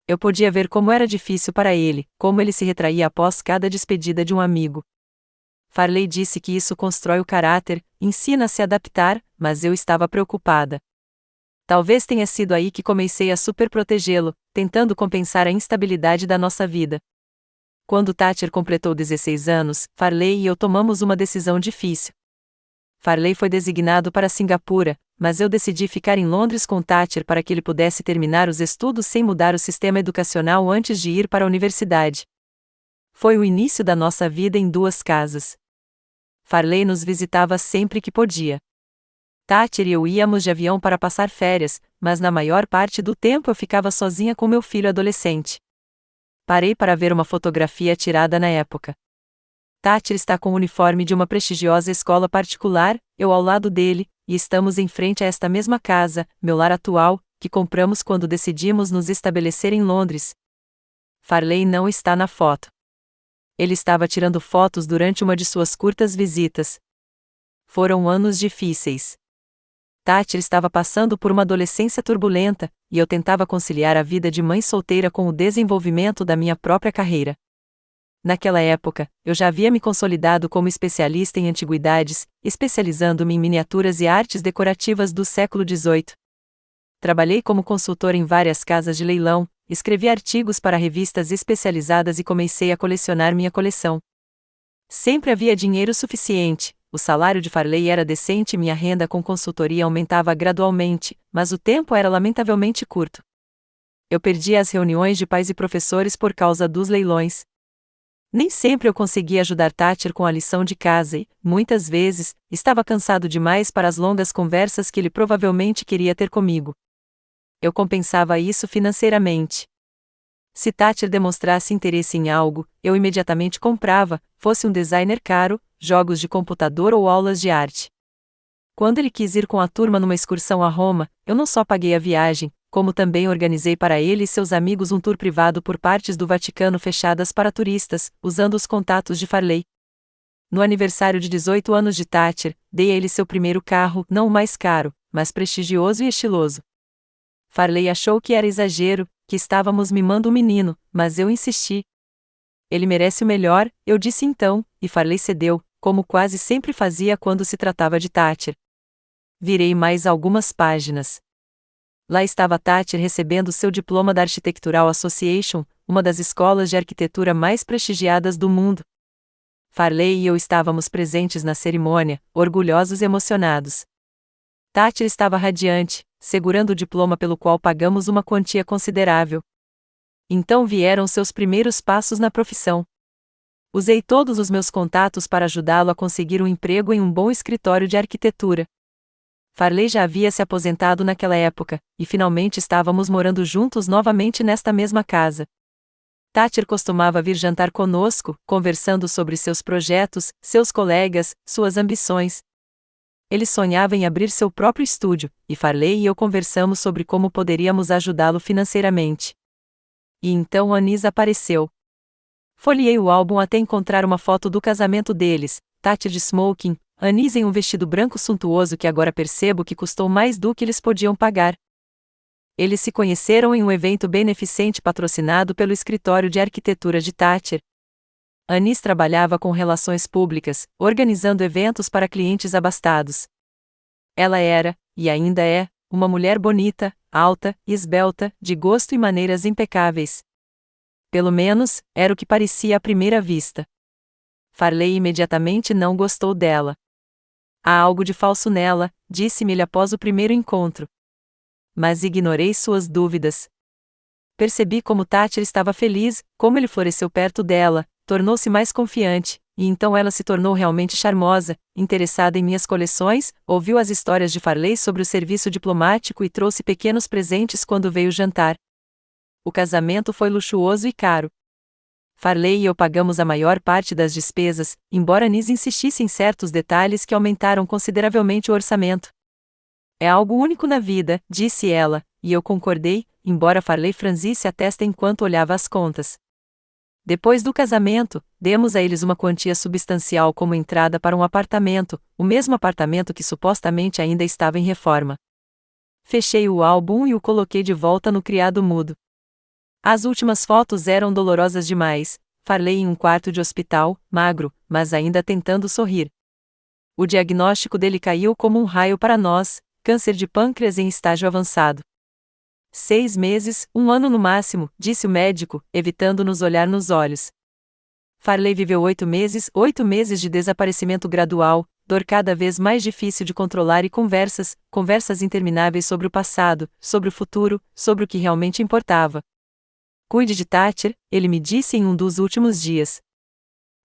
Eu podia ver como era difícil para ele, como ele se retraía após cada despedida de um amigo. Farley disse que isso constrói o caráter, ensina a se adaptar, mas eu estava preocupada. Talvez tenha sido aí que comecei a superprotegê-lo, tentando compensar a instabilidade da nossa vida. Quando Thatcher completou 16 anos, Farley e eu tomamos uma decisão difícil. Farley foi designado para Singapura, mas eu decidi ficar em Londres com Thatcher para que ele pudesse terminar os estudos sem mudar o sistema educacional antes de ir para a universidade. Foi o início da nossa vida em 2 casas. Farley nos visitava sempre que podia. Thatcher e eu íamos de avião para passar férias, mas na maior parte do tempo eu ficava sozinha com meu filho adolescente. Parei para ver uma fotografia tirada na época. Thatcher está com o uniforme de uma prestigiosa escola particular, eu ao lado dele, e estamos em frente a esta mesma casa, meu lar atual, que compramos quando decidimos nos estabelecer em Londres. Farley não está na foto. Ele estava tirando fotos durante uma de suas curtas visitas. Foram anos difíceis. Thatcher estava passando por uma adolescência turbulenta, e eu tentava conciliar a vida de mãe solteira com o desenvolvimento da minha própria carreira. Naquela época, eu já havia me consolidado como especialista em antiguidades, especializando-me em miniaturas e artes decorativas do século XVIII. Trabalhei como consultor em várias casas de leilão, escrevi artigos para revistas especializadas e comecei a colecionar minha coleção. Sempre havia dinheiro suficiente, o salário de Farley era decente e minha renda com consultoria aumentava gradualmente, mas o tempo era lamentavelmente curto. Eu perdia as reuniões de pais e professores por causa dos leilões. Nem sempre eu conseguia ajudar Thatcher com a lição de casa e, muitas vezes, estava cansado demais para as longas conversas que ele provavelmente queria ter comigo. Eu compensava isso financeiramente. Se Thatcher demonstrasse interesse em algo, eu imediatamente comprava, fosse um designer caro, jogos de computador ou aulas de arte. Quando ele quis ir com a turma numa excursão a Roma, eu não só paguei a viagem, como também organizei para ele e seus amigos um tour privado por partes do Vaticano fechadas para turistas, usando os contatos de Farley. No aniversário de 18 anos de Thatcher, dei a ele seu primeiro carro, não o mais caro, mas prestigioso e estiloso. Farley achou que era exagero, que estávamos mimando o menino, mas eu insisti. Ele merece o melhor, eu disse então, e Farley cedeu, como quase sempre fazia quando se tratava de Thatcher. Virei mais algumas páginas. Lá estava Thatcher recebendo seu diploma da Architectural Association, uma das escolas de arquitetura mais prestigiadas do mundo. Farley e eu estávamos presentes na cerimônia, orgulhosos e emocionados. Thatcher estava radiante, segurando o diploma pelo qual pagamos uma quantia considerável. Então vieram seus primeiros passos na profissão. Usei todos os meus contatos para ajudá-lo a conseguir um emprego em um bom escritório de arquitetura. Farley já havia se aposentado naquela época, e finalmente estávamos morando juntos novamente nesta mesma casa. Thatcher costumava vir jantar conosco, conversando sobre seus projetos, seus colegas, suas ambições. Ele sonhava em abrir seu próprio estúdio, e Farley e eu conversamos sobre como poderíamos ajudá-lo financeiramente. E então Anis apareceu. Folheei o álbum até encontrar uma foto do casamento deles, Thatcher de smoking, Anis em um vestido branco suntuoso que agora percebo que custou mais do que eles podiam pagar. Eles se conheceram em um evento beneficente patrocinado pelo escritório de arquitetura de Thatcher. Anis trabalhava com relações públicas, organizando eventos para clientes abastados. Ela era, e ainda é, uma mulher bonita, alta, esbelta, de gosto e maneiras impecáveis. Pelo menos, era o que parecia à primeira vista. Farley imediatamente não gostou dela. Há algo de falso nela, disse-me ele após o primeiro encontro. Mas ignorei suas dúvidas. Percebi como Thatcher estava feliz, como ele floresceu perto dela, tornou-se mais confiante, e então ela se tornou realmente charmosa, interessada em minhas coleções, ouviu as histórias de Farley sobre o serviço diplomático e trouxe pequenos presentes quando veio jantar. O casamento foi luxuoso e caro. Farley e eu pagamos a maior parte das despesas, embora Anis insistisse em certos detalhes que aumentaram consideravelmente o orçamento. É algo único na vida, disse ela, e eu concordei, embora Farley franzisse a testa enquanto olhava as contas. Depois do casamento, demos a eles uma quantia substancial como entrada para um apartamento, o mesmo apartamento que supostamente ainda estava em reforma. Fechei o álbum e o coloquei de volta no criado mudo. As últimas fotos eram dolorosas demais, Farley em um quarto de hospital, magro, mas ainda tentando sorrir. O diagnóstico dele caiu como um raio para nós, câncer de pâncreas em estágio avançado. 6 meses, 1 ano no máximo, disse o médico, evitando-nos olhar nos olhos. Farley viveu 8 meses de desaparecimento gradual, dor cada vez mais difícil de controlar e conversas intermináveis sobre o passado, sobre o futuro, sobre o que realmente importava. Cuide de Thatcher, ele me disse em um dos últimos dias.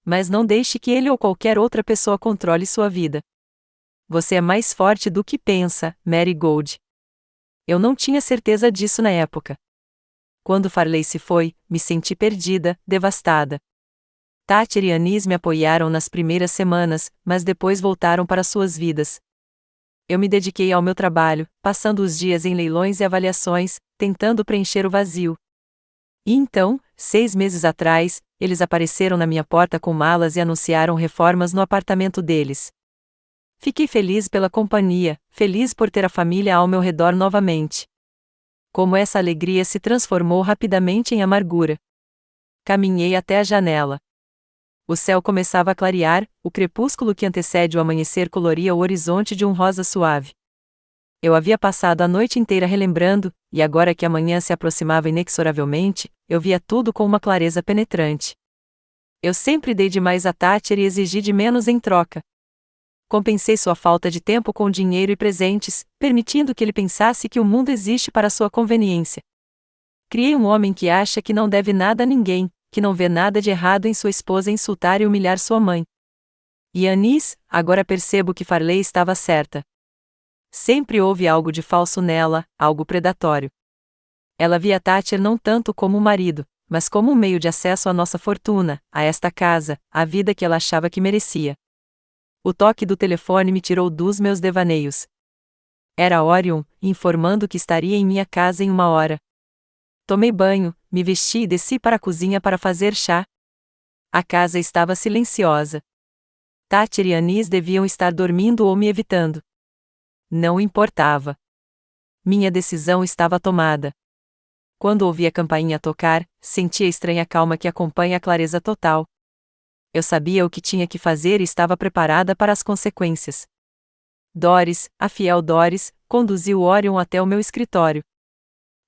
Mas não deixe que ele ou qualquer outra pessoa controle sua vida. Você é mais forte do que pensa, Mary Gold. Eu não tinha certeza disso na época. Quando Farley se foi, me senti perdida, devastada. Thatcher e Anis me apoiaram nas primeiras semanas, mas depois voltaram para suas vidas. Eu me dediquei ao meu trabalho, passando os dias em leilões e avaliações, tentando preencher o vazio. E então, 6 meses atrás, eles apareceram na minha porta com malas e anunciaram reformas no apartamento deles. Fiquei feliz pela companhia, feliz por ter a família ao meu redor novamente. Como essa alegria se transformou rapidamente em amargura. Caminhei até a janela. O céu começava a clarear, o crepúsculo que antecede o amanhecer coloria o horizonte de um rosa suave. Eu havia passado a noite inteira relembrando, e agora que a manhã se aproximava inexoravelmente, eu via tudo com uma clareza penetrante. Eu sempre dei demais a Thatcher e exigi de menos em troca. Compensei sua falta de tempo com dinheiro e presentes, permitindo que ele pensasse que o mundo existe para sua conveniência. Criei um homem que acha que não deve nada a ninguém, que não vê nada de errado em sua esposa insultar e humilhar sua mãe. E Anis, agora percebo que Farley estava certa. Sempre houve algo de falso nela, algo predatório. Ela via Thatcher não tanto como um marido, mas como um meio de acesso à nossa fortuna, a esta casa, à vida que ela achava que merecia. O toque do telefone me tirou dos meus devaneios. Era Orion, informando que estaria em minha casa em 1 hora. Tomei banho, me vesti e desci para a cozinha para fazer chá. A casa estava silenciosa. Thatcher e Anis deviam estar dormindo ou me evitando. não importava. Minha decisão estava tomada. Quando ouvi a campainha tocar, senti a estranha calma que acompanha a clareza total. Eu sabia o que tinha que fazer e estava preparada para as consequências. Doris, a fiel Doris, conduziu Orion até o meu escritório.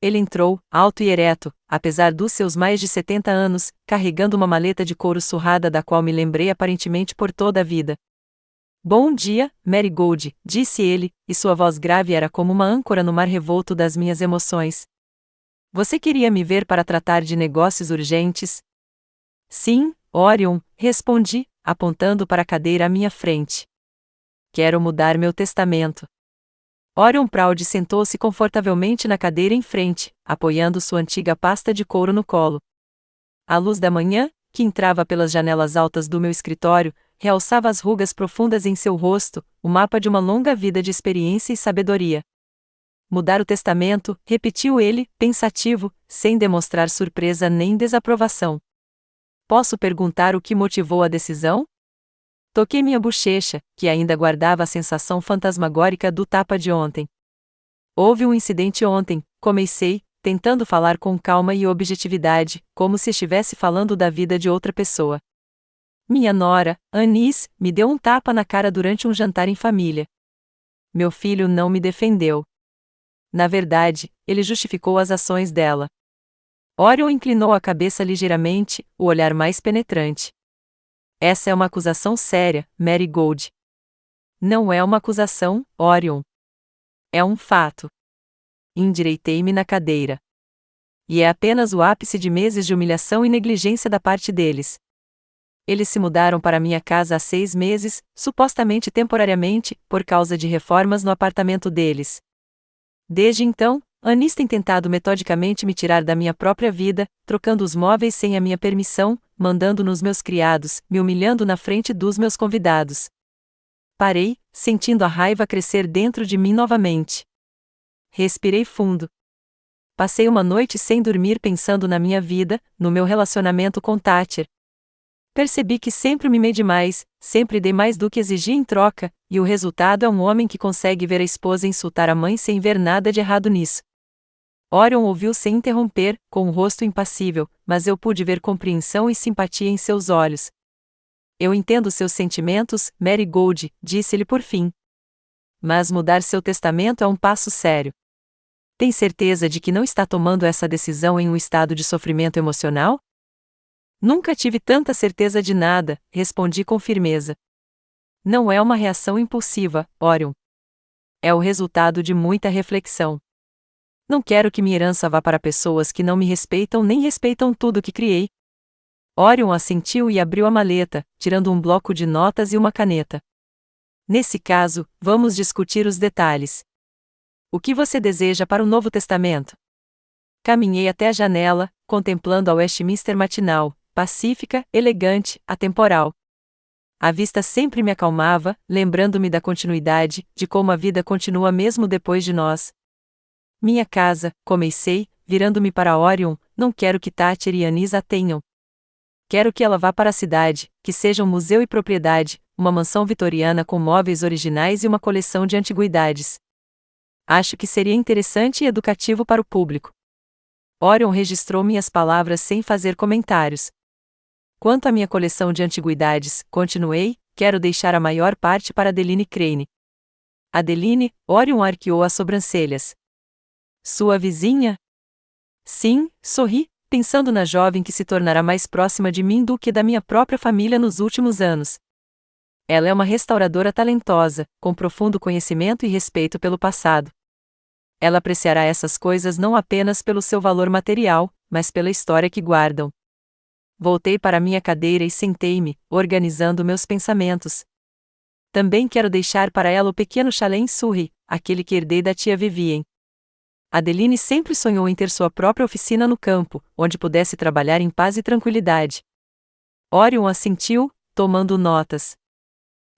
Ele entrou, alto e ereto, apesar dos seus mais de 70 anos, carregando uma maleta de couro surrada da qual me lembrei aparentemente por toda a vida. Bom dia, Marigold, disse ele, e sua voz grave era como uma âncora no mar revolto das minhas emoções. Você queria me ver para tratar de negócios urgentes? Sim, Orion, respondi, apontando para a cadeira à minha frente. Quero mudar meu testamento. Orion Proud sentou-se confortavelmente na cadeira em frente, apoiando sua antiga pasta de couro no colo. A luz da manhã, que entrava pelas janelas altas do meu escritório, realçava as rugas profundas em seu rosto, o mapa de uma longa vida de experiência e sabedoria. Mudar o testamento, repetiu ele, pensativo, sem demonstrar surpresa nem desaprovação. Posso perguntar o que motivou a decisão? Toquei minha bochecha, que ainda guardava a sensação fantasmagórica do tapa de ontem. Houve um incidente ontem, comecei, tentando falar com calma e objetividade, como se estivesse falando da vida de outra pessoa. Minha nora, Anis, me deu um tapa na cara durante um jantar em família. Meu filho não me defendeu. Na verdade, ele justificou as ações dela. Orion inclinou a cabeça ligeiramente, o olhar mais penetrante. Essa é uma acusação séria, Marigold. Não é uma acusação, Orion. É um fato. Endireitei-me na cadeira. E é apenas o ápice de meses de humilhação e negligência da parte deles. Eles se mudaram para minha casa há 6 meses, supostamente temporariamente, por causa de reformas no apartamento deles. Desde então, Anis tem tentado metodicamente me tirar da minha própria vida, trocando os móveis sem a minha permissão, mandando nos meus criados, me humilhando na frente dos meus convidados. Parei, sentindo a raiva crescer dentro de mim novamente. Respirei fundo. Passei uma noite sem dormir pensando na minha vida, no meu relacionamento com Thatcher. Percebi que sempre mimei demais, sempre dei mais do que exigi em troca, e o resultado é um homem que consegue ver a esposa insultar a mãe sem ver nada de errado nisso. Orion ouviu sem interromper, com o rosto impassível, mas eu pude ver compreensão e simpatia em seus olhos. Eu entendo seus sentimentos, Marigold, disse-lhe por fim. Mas mudar seu testamento é um passo sério. Tem certeza de que não está tomando essa decisão em um estado de sofrimento emocional? Nunca tive tanta certeza de nada, respondi com firmeza. Não é uma reação impulsiva, Orion. É o resultado de muita reflexão. Não quero que minha herança vá para pessoas que não me respeitam nem respeitam tudo que criei. Orion assentiu e abriu a maleta, tirando um bloco de notas e uma caneta. Nesse caso, vamos discutir os detalhes. O que você deseja para o Novo Testamento? Caminhei até a janela, contemplando a Westminster matinal, pacífica, elegante, atemporal. A vista sempre me acalmava, lembrando-me da continuidade, de como a vida continua mesmo depois de nós. Minha casa, comecei, virando-me para Orion, não quero que Thatcher e Anis a tenham. Quero que ela vá para a cidade, que seja um museu e propriedade, uma mansão vitoriana com móveis originais e uma coleção de antiguidades. Acho que seria interessante e educativo para o público. Orion registrou minhas palavras sem fazer comentários. Quanto à minha coleção de antiguidades, continuei, quero deixar a maior parte para Adeline Crane. Adeline, Orion arqueou as sobrancelhas. Sua vizinha? Sim, sorri, pensando na jovem que se tornará mais próxima de mim do que da minha própria família nos últimos anos. Ela é uma restauradora talentosa, com profundo conhecimento e respeito pelo passado. Ela apreciará essas coisas não apenas pelo seu valor material, mas pela história que guardam. Voltei para minha cadeira e sentei-me, organizando meus pensamentos. Também quero deixar para ela o pequeno chalé em Surrey, aquele que herdei da tia Vivien. Adeline sempre sonhou em ter sua própria oficina no campo, onde pudesse trabalhar em paz e tranquilidade. Orion assentiu, tomando notas.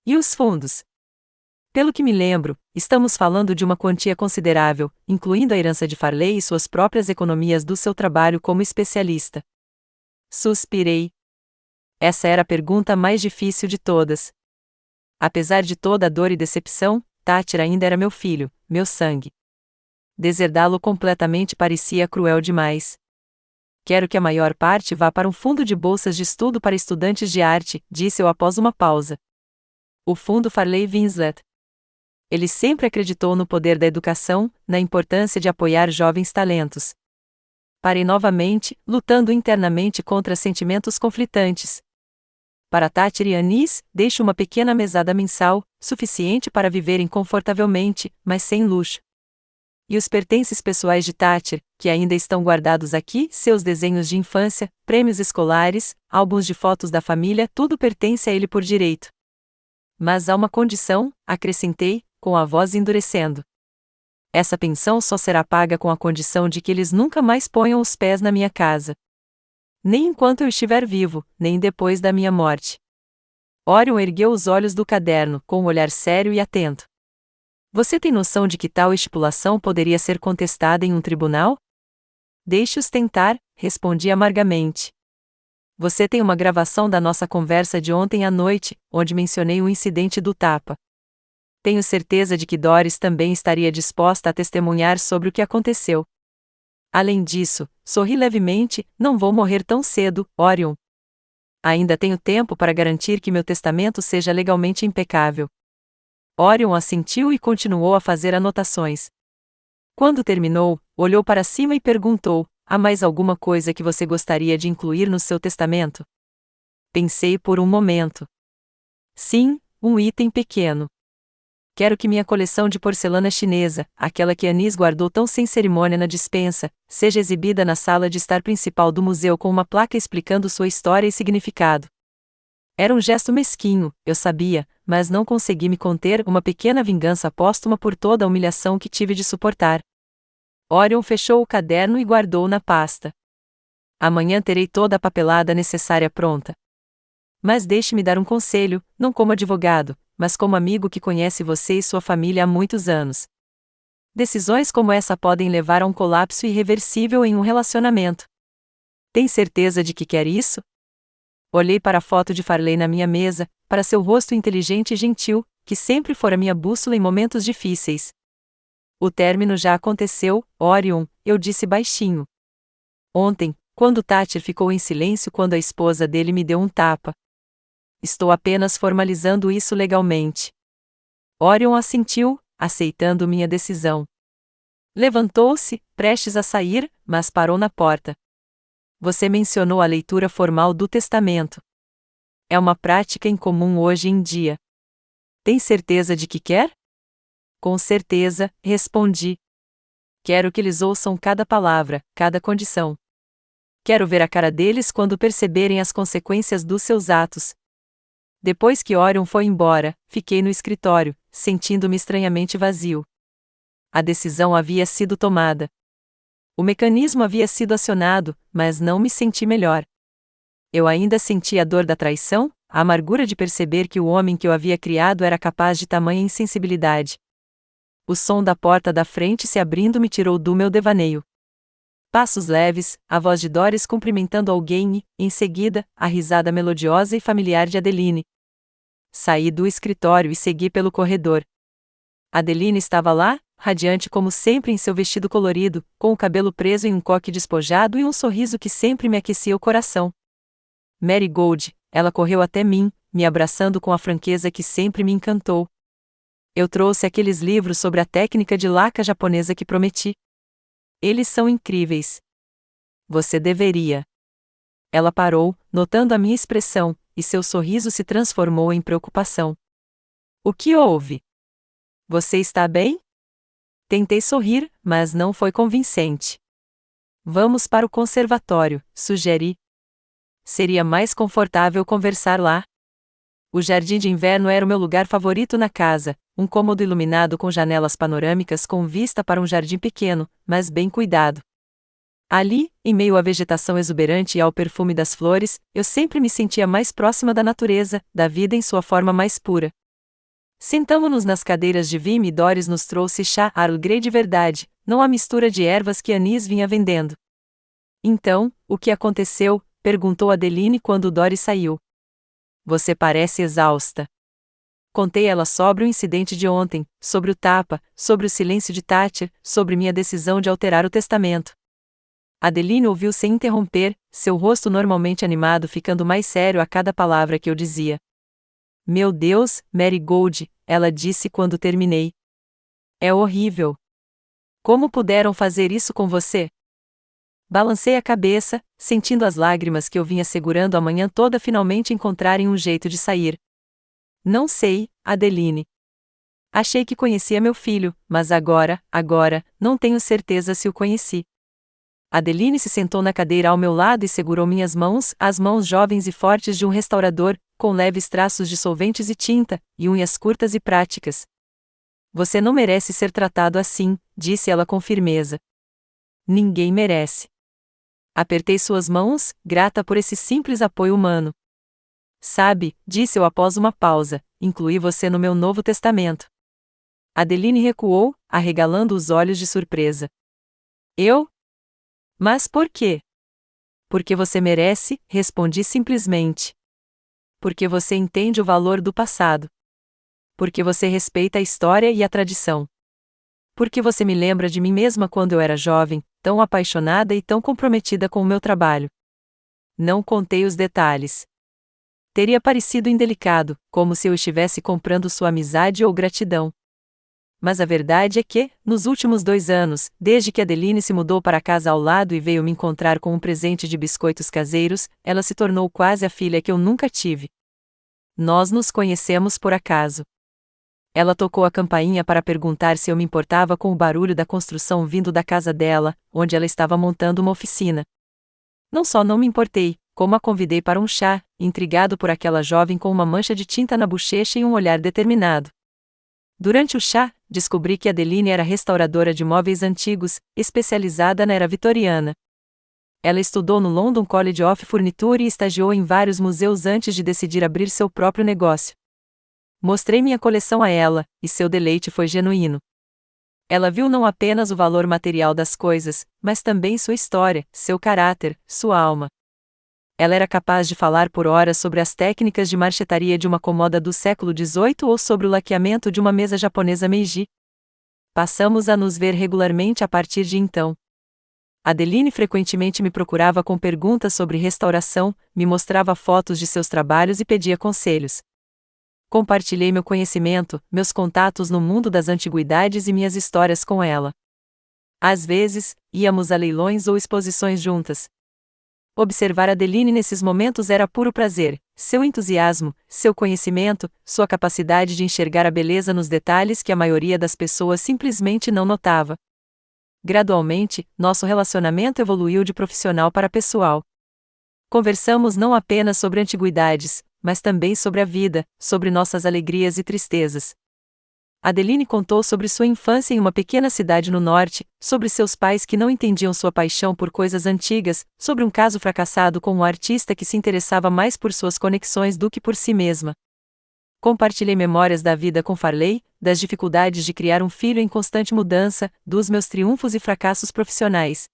E os fundos? Pelo que me lembro, estamos falando de uma quantia considerável, incluindo a herança de Farley e suas próprias economias do seu trabalho como especialista. Suspirei. Essa era a pergunta mais difícil de todas. Apesar de toda a dor e decepção, Thatcher ainda era meu filho, meu sangue. Deserdá-lo completamente parecia cruel demais. Quero que a maior parte vá para um fundo de bolsas de estudo para estudantes de arte, disse eu após uma pausa. O fundo Farley Winslet. Ele sempre acreditou no poder da educação, na importância de apoiar jovens talentos. Parei novamente, lutando internamente contra sentimentos conflitantes. Para Thatcher e Anis, deixo uma pequena mesada mensal, suficiente para viverem confortavelmente, mas sem luxo. E os pertences pessoais de Thatcher, que ainda estão guardados aqui, seus desenhos de infância, prêmios escolares, álbuns de fotos da família, tudo pertence a ele por direito. Mas há uma condição, acrescentei, com a voz endurecendo. Essa pensão só será paga com a condição de que eles nunca mais ponham os pés na minha casa. Nem enquanto eu estiver vivo, nem depois da minha morte. Orion ergueu os olhos do caderno, com um olhar sério e atento. Você tem noção de que tal estipulação poderia ser contestada em um tribunal? Deixe-os tentar, respondi amargamente. Você tem uma gravação da nossa conversa de ontem à noite, onde mencionei o incidente do tapa. Tenho certeza de que Doris também estaria disposta a testemunhar sobre o que aconteceu. Além disso, sorri levemente, não vou morrer tão cedo, Orion. Ainda tenho tempo para garantir que meu testamento seja legalmente impecável. Orion assentiu e continuou a fazer anotações. Quando terminou, olhou para cima e perguntou: há mais alguma coisa que você gostaria de incluir no seu testamento? Pensei por um momento. Sim, um item pequeno. Quero que minha coleção de porcelana chinesa, aquela que Anis guardou tão sem cerimônia na despensa, seja exibida na sala de estar principal do museu com uma placa explicando sua história e significado. Era um gesto mesquinho, eu sabia, mas não consegui me conter, uma pequena vingança póstuma por toda a humilhação que tive de suportar. Orion fechou o caderno e guardou na pasta. Amanhã terei toda a papelada necessária pronta. Mas deixe-me dar um conselho, não como advogado, mas como amigo que conhece você e sua família há muitos anos. Decisões como essa podem levar a um colapso irreversível em um relacionamento. Tem certeza de que quer isso? Olhei para a foto de Farley na minha mesa, para seu rosto inteligente e gentil, que sempre fora minha bússola em momentos difíceis. O término já aconteceu, Orion, eu disse baixinho. Ontem, quando Thatcher ficou em silêncio quando a esposa dele me deu um tapa. Estou apenas formalizando isso legalmente. Orion assentiu, aceitando minha decisão. Levantou-se, prestes a sair, mas parou na porta. Você mencionou a leitura formal do testamento. É uma prática incomum hoje em dia. Tem certeza de que quer? Com certeza, respondi. Quero que eles ouçam cada palavra, cada condição. Quero ver a cara deles quando perceberem as consequências dos seus atos. Depois que Orion foi embora, fiquei no escritório, sentindo-me estranhamente vazio. A decisão havia sido tomada. O mecanismo havia sido acionado, mas não me senti melhor. Eu ainda sentia a dor da traição, a amargura de perceber que o homem que eu havia criado era capaz de tamanha insensibilidade. O som da porta da frente se abrindo me tirou do meu devaneio. Passos leves, a voz de Doris cumprimentando alguém e, em seguida, a risada melodiosa e familiar de Adeline. Saí do escritório e segui pelo corredor. Adeline estava lá, radiante como sempre em seu vestido colorido, com o cabelo preso em um coque despojado e um sorriso que sempre me aquecia o coração. Marigold, ela correu até mim, me abraçando com a franqueza que sempre me encantou. Eu trouxe aqueles livros sobre a técnica de laca japonesa que prometi. Eles são incríveis. Você deveria. Ela parou, notando a minha expressão, e seu sorriso se transformou em preocupação. O que houve? Você está bem? Tentei sorrir, mas não foi convincente. Vamos para o conservatório, sugeri. Seria mais confortável conversar lá. O jardim de inverno era o meu lugar favorito na casa, um cômodo iluminado com janelas panorâmicas com vista para um jardim pequeno, mas bem cuidado. Ali, em meio à vegetação exuberante e ao perfume das flores, eu sempre me sentia mais próxima da natureza, da vida em sua forma mais pura. Sentamo-nos nas cadeiras de Vime e Doris nos trouxe chá Earl Grey de verdade, não a mistura de ervas que Anis vinha vendendo. Então, o que aconteceu? Perguntou Adeline quando Doris saiu. Você parece exausta. Contei a ela sobre o incidente de ontem, sobre o tapa, sobre o silêncio de Thatcher, sobre minha decisão de alterar o testamento. Adeline ouviu sem interromper, seu rosto normalmente animado ficando mais sério a cada palavra que eu dizia. Meu Deus, Marigold, ela disse quando terminei. É horrível. Como puderam fazer isso com você? Balancei a cabeça, sentindo as lágrimas que eu vinha segurando a manhã toda finalmente encontrarem um jeito de sair. Não sei, Adeline. Achei que conhecia meu filho, mas agora, não tenho certeza se o conheci. Adeline se sentou na cadeira ao meu lado e segurou minhas mãos, as mãos jovens e fortes de um restaurador, com leves traços de solventes e tinta, e unhas curtas e práticas. Você não merece ser tratado assim, disse ela com firmeza. Ninguém merece. Apertei suas mãos, grata por esse simples apoio humano. Sabe, disse eu após uma pausa, incluí você no meu Novo Testamento. Adeline recuou, arregalando os olhos de surpresa. Eu? Mas por quê? Porque você merece, respondi simplesmente. Porque você entende o valor do passado. Porque você respeita a história e a tradição. Porque você me lembra de mim mesma quando eu era jovem, tão apaixonada e tão comprometida com o meu trabalho. Não contei os detalhes. Teria parecido indelicado, como se eu estivesse comprando sua amizade ou gratidão. Mas a verdade é que, nos últimos 2 anos, desde que Adeline se mudou para a casa ao lado e veio me encontrar com um presente de biscoitos caseiros, ela se tornou quase a filha que eu nunca tive. Nós nos conhecemos por acaso. Ela tocou a campainha para perguntar se eu me importava com o barulho da construção vindo da casa dela, onde ela estava montando uma oficina. Não só não me importei, como a convidei para um chá, intrigado por aquela jovem com uma mancha de tinta na bochecha e um olhar determinado. Durante o chá, descobri que Adeline era restauradora de móveis antigos, especializada na era vitoriana. Ela estudou no London College of Furniture e estagiou em vários museus antes de decidir abrir seu próprio negócio. Mostrei minha coleção a ela, e seu deleite foi genuíno. Ela viu não apenas o valor material das coisas, mas também sua história, seu caráter, sua alma. Ela era capaz de falar por horas sobre as técnicas de marchetaria de uma comoda do século XVIII ou sobre o laqueamento de uma mesa japonesa Meiji. Passamos a nos ver regularmente a partir de então. Adeline frequentemente me procurava com perguntas sobre restauração, me mostrava fotos de seus trabalhos e pedia conselhos. Compartilhei meu conhecimento, meus contatos no mundo das antiguidades e minhas histórias com ela. Às vezes, íamos a leilões ou exposições juntas. Observar Adeline nesses momentos era puro prazer, seu entusiasmo, seu conhecimento, sua capacidade de enxergar a beleza nos detalhes que a maioria das pessoas simplesmente não notava. Gradualmente, nosso relacionamento evoluiu de profissional para pessoal. Conversamos não apenas sobre antiguidades, mas também sobre a vida, sobre nossas alegrias e tristezas. Adeline contou sobre sua infância em uma pequena cidade no norte, sobre seus pais que não entendiam sua paixão por coisas antigas, sobre um caso fracassado com um artista que se interessava mais por suas conexões do que por si mesma. Compartilhei memórias da vida com Farley, das dificuldades de criar um filho em constante mudança, dos meus triunfos e fracassos profissionais.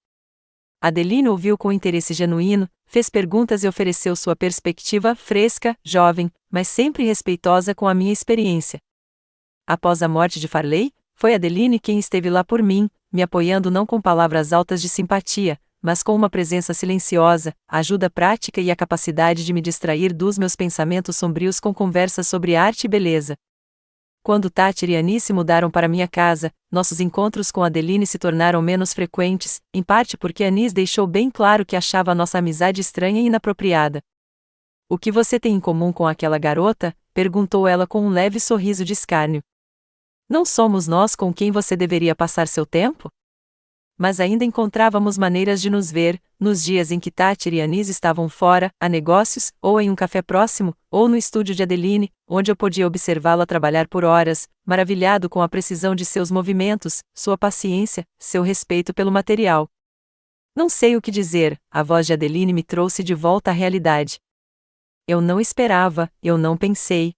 Adeline ouviu com interesse genuíno, fez perguntas e ofereceu sua perspectiva fresca, jovem, mas sempre respeitosa com a minha experiência. Após a morte de Farley, foi Adeline quem esteve lá por mim, me apoiando não com palavras altas de simpatia, mas com uma presença silenciosa, ajuda prática e a capacidade de me distrair dos meus pensamentos sombrios com conversas sobre arte e beleza. Quando Thatcher e Annie se mudaram para minha casa, nossos encontros com Adeline se tornaram menos frequentes, em parte porque Annie deixou bem claro que achava a nossa amizade estranha e inapropriada. O que você tem em comum com aquela garota? Perguntou ela com um leve sorriso de escárnio. Não somos nós com quem você deveria passar seu tempo? Mas ainda encontrávamos maneiras de nos ver, nos dias em que Thatcher e Anise estavam fora, a negócios, ou em um café próximo, ou no estúdio de Adeline, onde eu podia observá-la trabalhar por horas, maravilhado com a precisão de seus movimentos, sua paciência, seu respeito pelo material. Não sei o que dizer, a voz de Adeline me trouxe de volta à realidade. Eu não esperava, eu não pensei.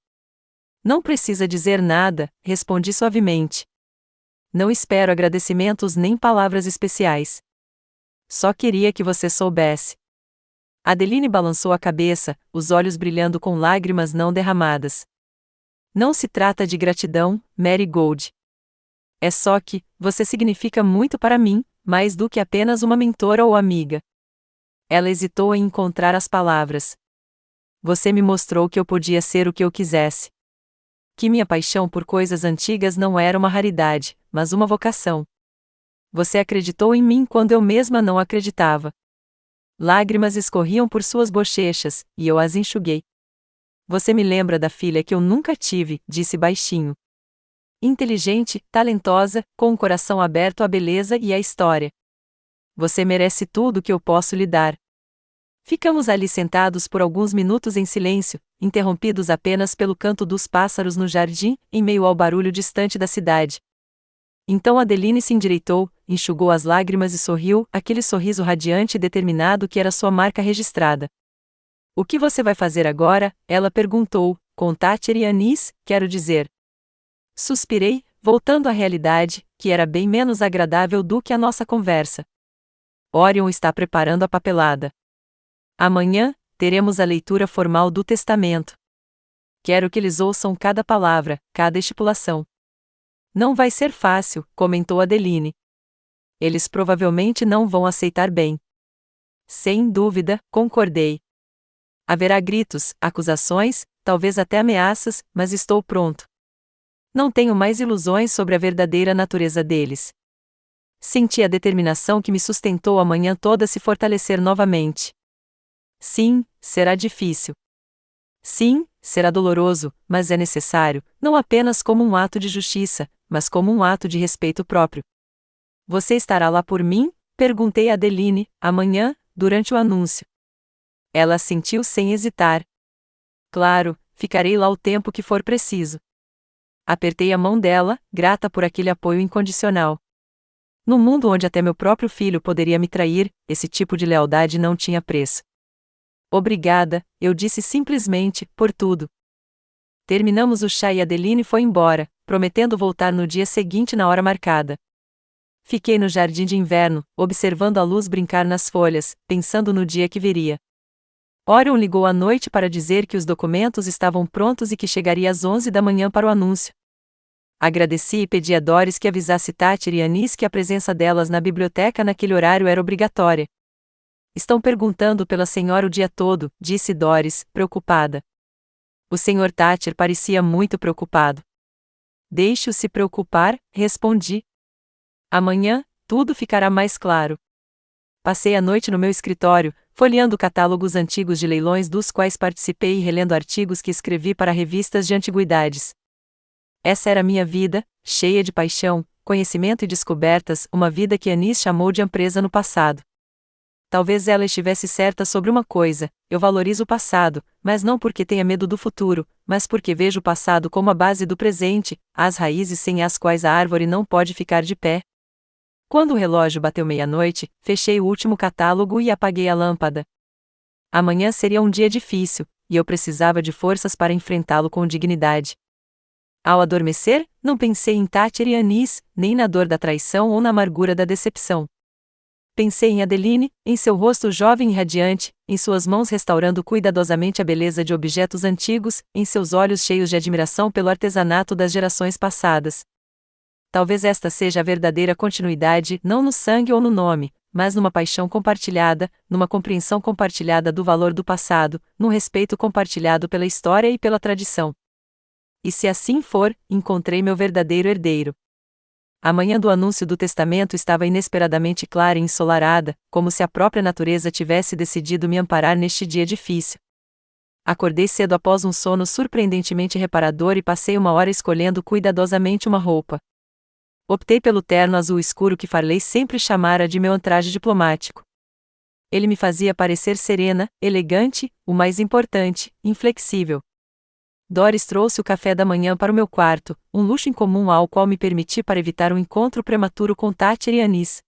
Não precisa dizer nada, respondi suavemente. Não espero agradecimentos nem palavras especiais. Só queria que você soubesse. Adeline balançou a cabeça, os olhos brilhando com lágrimas não derramadas. Não se trata de gratidão, Mary Gold. É só que, você significa muito para mim, mais do que apenas uma mentora ou amiga. Ela hesitou em encontrar as palavras. Você me mostrou que eu podia ser o que eu quisesse. Que minha paixão por coisas antigas não era uma raridade, mas uma vocação. Você acreditou em mim quando eu mesma não acreditava. Lágrimas escorriam por suas bochechas, e eu as enxuguei. Você me lembra da filha que eu nunca tive, disse baixinho. Inteligente, talentosa, com um coração aberto à beleza e à história. Você merece tudo que eu posso lhe dar. Ficamos ali sentados por alguns minutos em silêncio, interrompidos apenas pelo canto dos pássaros no jardim, em meio ao barulho distante da cidade. Então Adeline se endireitou, enxugou as lágrimas e sorriu, aquele sorriso radiante e determinado que era sua marca registrada. O que você vai fazer agora? Ela perguntou, com Thatcher e Anis, quero dizer. Suspirei, voltando à realidade, que era bem menos agradável do que a nossa conversa. Orion está preparando a papelada. Amanhã, teremos a leitura formal do testamento. Quero que eles ouçam cada palavra, cada estipulação. Não vai ser fácil, comentou Adeline. Eles provavelmente não vão aceitar bem. Sem dúvida, concordei. Haverá gritos, acusações, talvez até ameaças, mas estou pronto. Não tenho mais ilusões sobre a verdadeira natureza deles. Senti a determinação que me sustentou a manhã toda se fortalecer novamente. Sim, será difícil. Sim, será doloroso, mas é necessário, não apenas como um ato de justiça, mas como um ato de respeito próprio. Você estará lá por mim? Perguntei a Adeline, amanhã, durante o anúncio. Ela assentiu sem hesitar. Claro, ficarei lá o tempo que for preciso. Apertei a mão dela, grata por aquele apoio incondicional. No mundo onde até meu próprio filho poderia me trair, esse tipo de lealdade não tinha preço. Obrigada, eu disse simplesmente, por tudo. Terminamos o chá e Adeline foi embora, prometendo voltar no dia seguinte na hora marcada. Fiquei no jardim de inverno, observando a luz brincar nas folhas, pensando no dia que viria. Orion ligou à noite para dizer que os documentos estavam prontos e que chegaria às 11 da manhã para o anúncio. Agradeci e pedi a Doris que avisasse Thatcher e Anis que a presença delas na biblioteca naquele horário era obrigatória. Estão perguntando pela senhora o dia todo, disse Doris, preocupada. O Sr. Thatcher parecia muito preocupado. Deixe-o se preocupar, respondi. Amanhã, tudo ficará mais claro. Passei a noite no meu escritório, folheando catálogos antigos de leilões dos quais participei e relendo artigos que escrevi para revistas de antiguidades. Essa era minha vida, cheia de paixão, conhecimento e descobertas, uma vida que Anis chamou de empresa no passado. Talvez ela estivesse certa sobre uma coisa: eu valorizo o passado, mas não porque tenha medo do futuro, mas porque vejo o passado como a base do presente, as raízes sem as quais a árvore não pode ficar de pé. Quando o relógio bateu meia-noite, fechei o último catálogo e apaguei a lâmpada. Amanhã seria um dia difícil, e eu precisava de forças para enfrentá-lo com dignidade. Ao adormecer, não pensei em Thatcher e Anis, nem na dor da traição ou na amargura da decepção. Pensei em Adeline, em seu rosto jovem e radiante, em suas mãos restaurando cuidadosamente a beleza de objetos antigos, em seus olhos cheios de admiração pelo artesanato das gerações passadas. Talvez esta seja a verdadeira continuidade, não no sangue ou no nome, mas numa paixão compartilhada, numa compreensão compartilhada do valor do passado, num respeito compartilhado pela história e pela tradição. E se assim for, encontrei meu verdadeiro herdeiro. A manhã do anúncio do testamento estava inesperadamente clara e ensolarada, como se a própria natureza tivesse decidido me amparar neste dia difícil. Acordei cedo após um sono surpreendentemente reparador e passei uma hora escolhendo cuidadosamente uma roupa. Optei pelo terno azul escuro que Farley sempre chamara de meu traje diplomático. Ele me fazia parecer serena, elegante, o mais importante, inflexível. Doris trouxe o café da manhã para o meu quarto, um luxo incomum ao qual me permiti para evitar um encontro prematuro com Thatcher e Anis.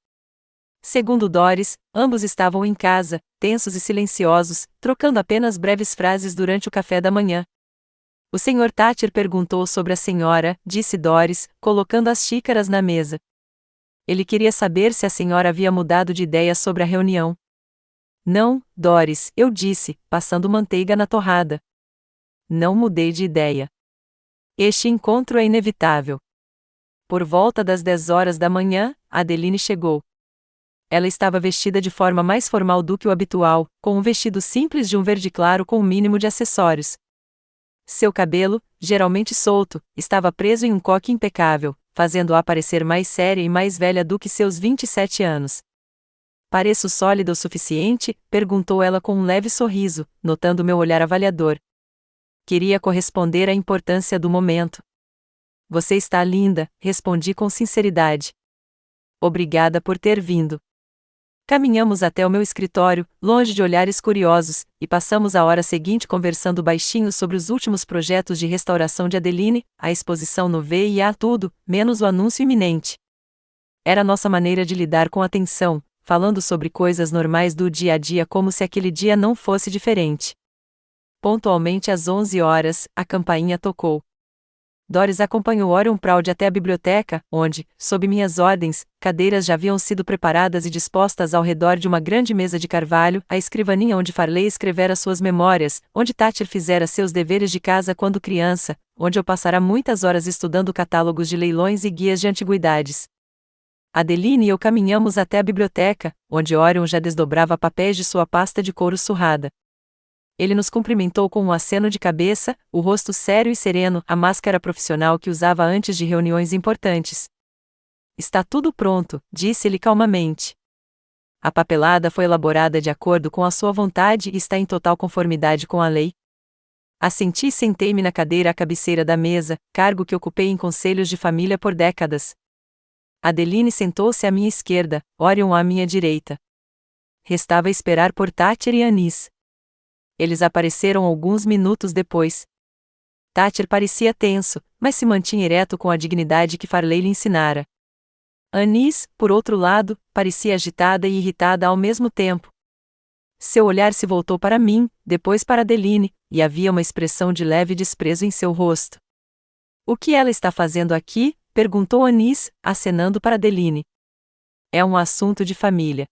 Segundo Doris, ambos estavam em casa, tensos e silenciosos, trocando apenas breves frases durante o café da manhã. O Sr. Thatcher perguntou sobre a senhora, disse Doris, colocando as xícaras na mesa. Ele queria saber se a senhora havia mudado de ideia sobre a reunião. Não, Doris, eu disse, passando manteiga na torrada. Não mudei de ideia. Este encontro é inevitável. Por volta das 10 horas da manhã, Adeline chegou. Ela estava vestida de forma mais formal do que o habitual, com um vestido simples de um verde claro com um mínimo de acessórios. Seu cabelo, geralmente solto, estava preso em um coque impecável, fazendo-a parecer mais séria e mais velha do que seus 27 anos. Pareço sólida o suficiente? Perguntou ela com um leve sorriso, notando meu olhar avaliador. Queria corresponder à importância do momento. Você está linda, respondi com sinceridade. Obrigada por ter vindo. Caminhamos até o meu escritório, longe de olhares curiosos, e passamos a hora seguinte conversando baixinho sobre os últimos projetos de restauração de Adeline, a exposição no VIA, tudo, menos o anúncio iminente. Era nossa maneira de lidar com a tensão, falando sobre coisas normais do dia a dia como se aquele dia não fosse diferente. Pontualmente às 11 horas, a campainha tocou. Doris acompanhou Orion Proud até a biblioteca, onde, sob minhas ordens, cadeiras já haviam sido preparadas e dispostas ao redor de uma grande mesa de carvalho, a escrivaninha onde Farley escrevera suas memórias, onde Thatcher fizera seus deveres de casa quando criança, onde eu passara muitas horas estudando catálogos de leilões e guias de antiguidades. Adeline e eu caminhamos até a biblioteca, onde Orion já desdobrava papéis de sua pasta de couro surrada. Ele nos cumprimentou com um aceno de cabeça, o rosto sério e sereno, a máscara profissional que usava antes de reuniões importantes. Está tudo pronto, disse-ele calmamente. A papelada foi elaborada de acordo com a sua vontade e está em total conformidade com a lei. Assenti e sentei-me na cadeira à cabeceira da mesa, cargo que ocupei em conselhos de família por décadas. Adeline sentou-se à minha esquerda, Orion à minha direita. Restava esperar por Thatcher e Anis. Eles apareceram alguns minutos depois. Thatcher parecia tenso, mas se mantinha ereto com a dignidade que Farley lhe ensinara. Anis, por outro lado, parecia agitada e irritada ao mesmo tempo. Seu olhar se voltou para mim, depois para Adeline, e havia uma expressão de leve desprezo em seu rosto. O que ela está fazendo aqui? Perguntou Anis, acenando para Adeline. É um assunto de família.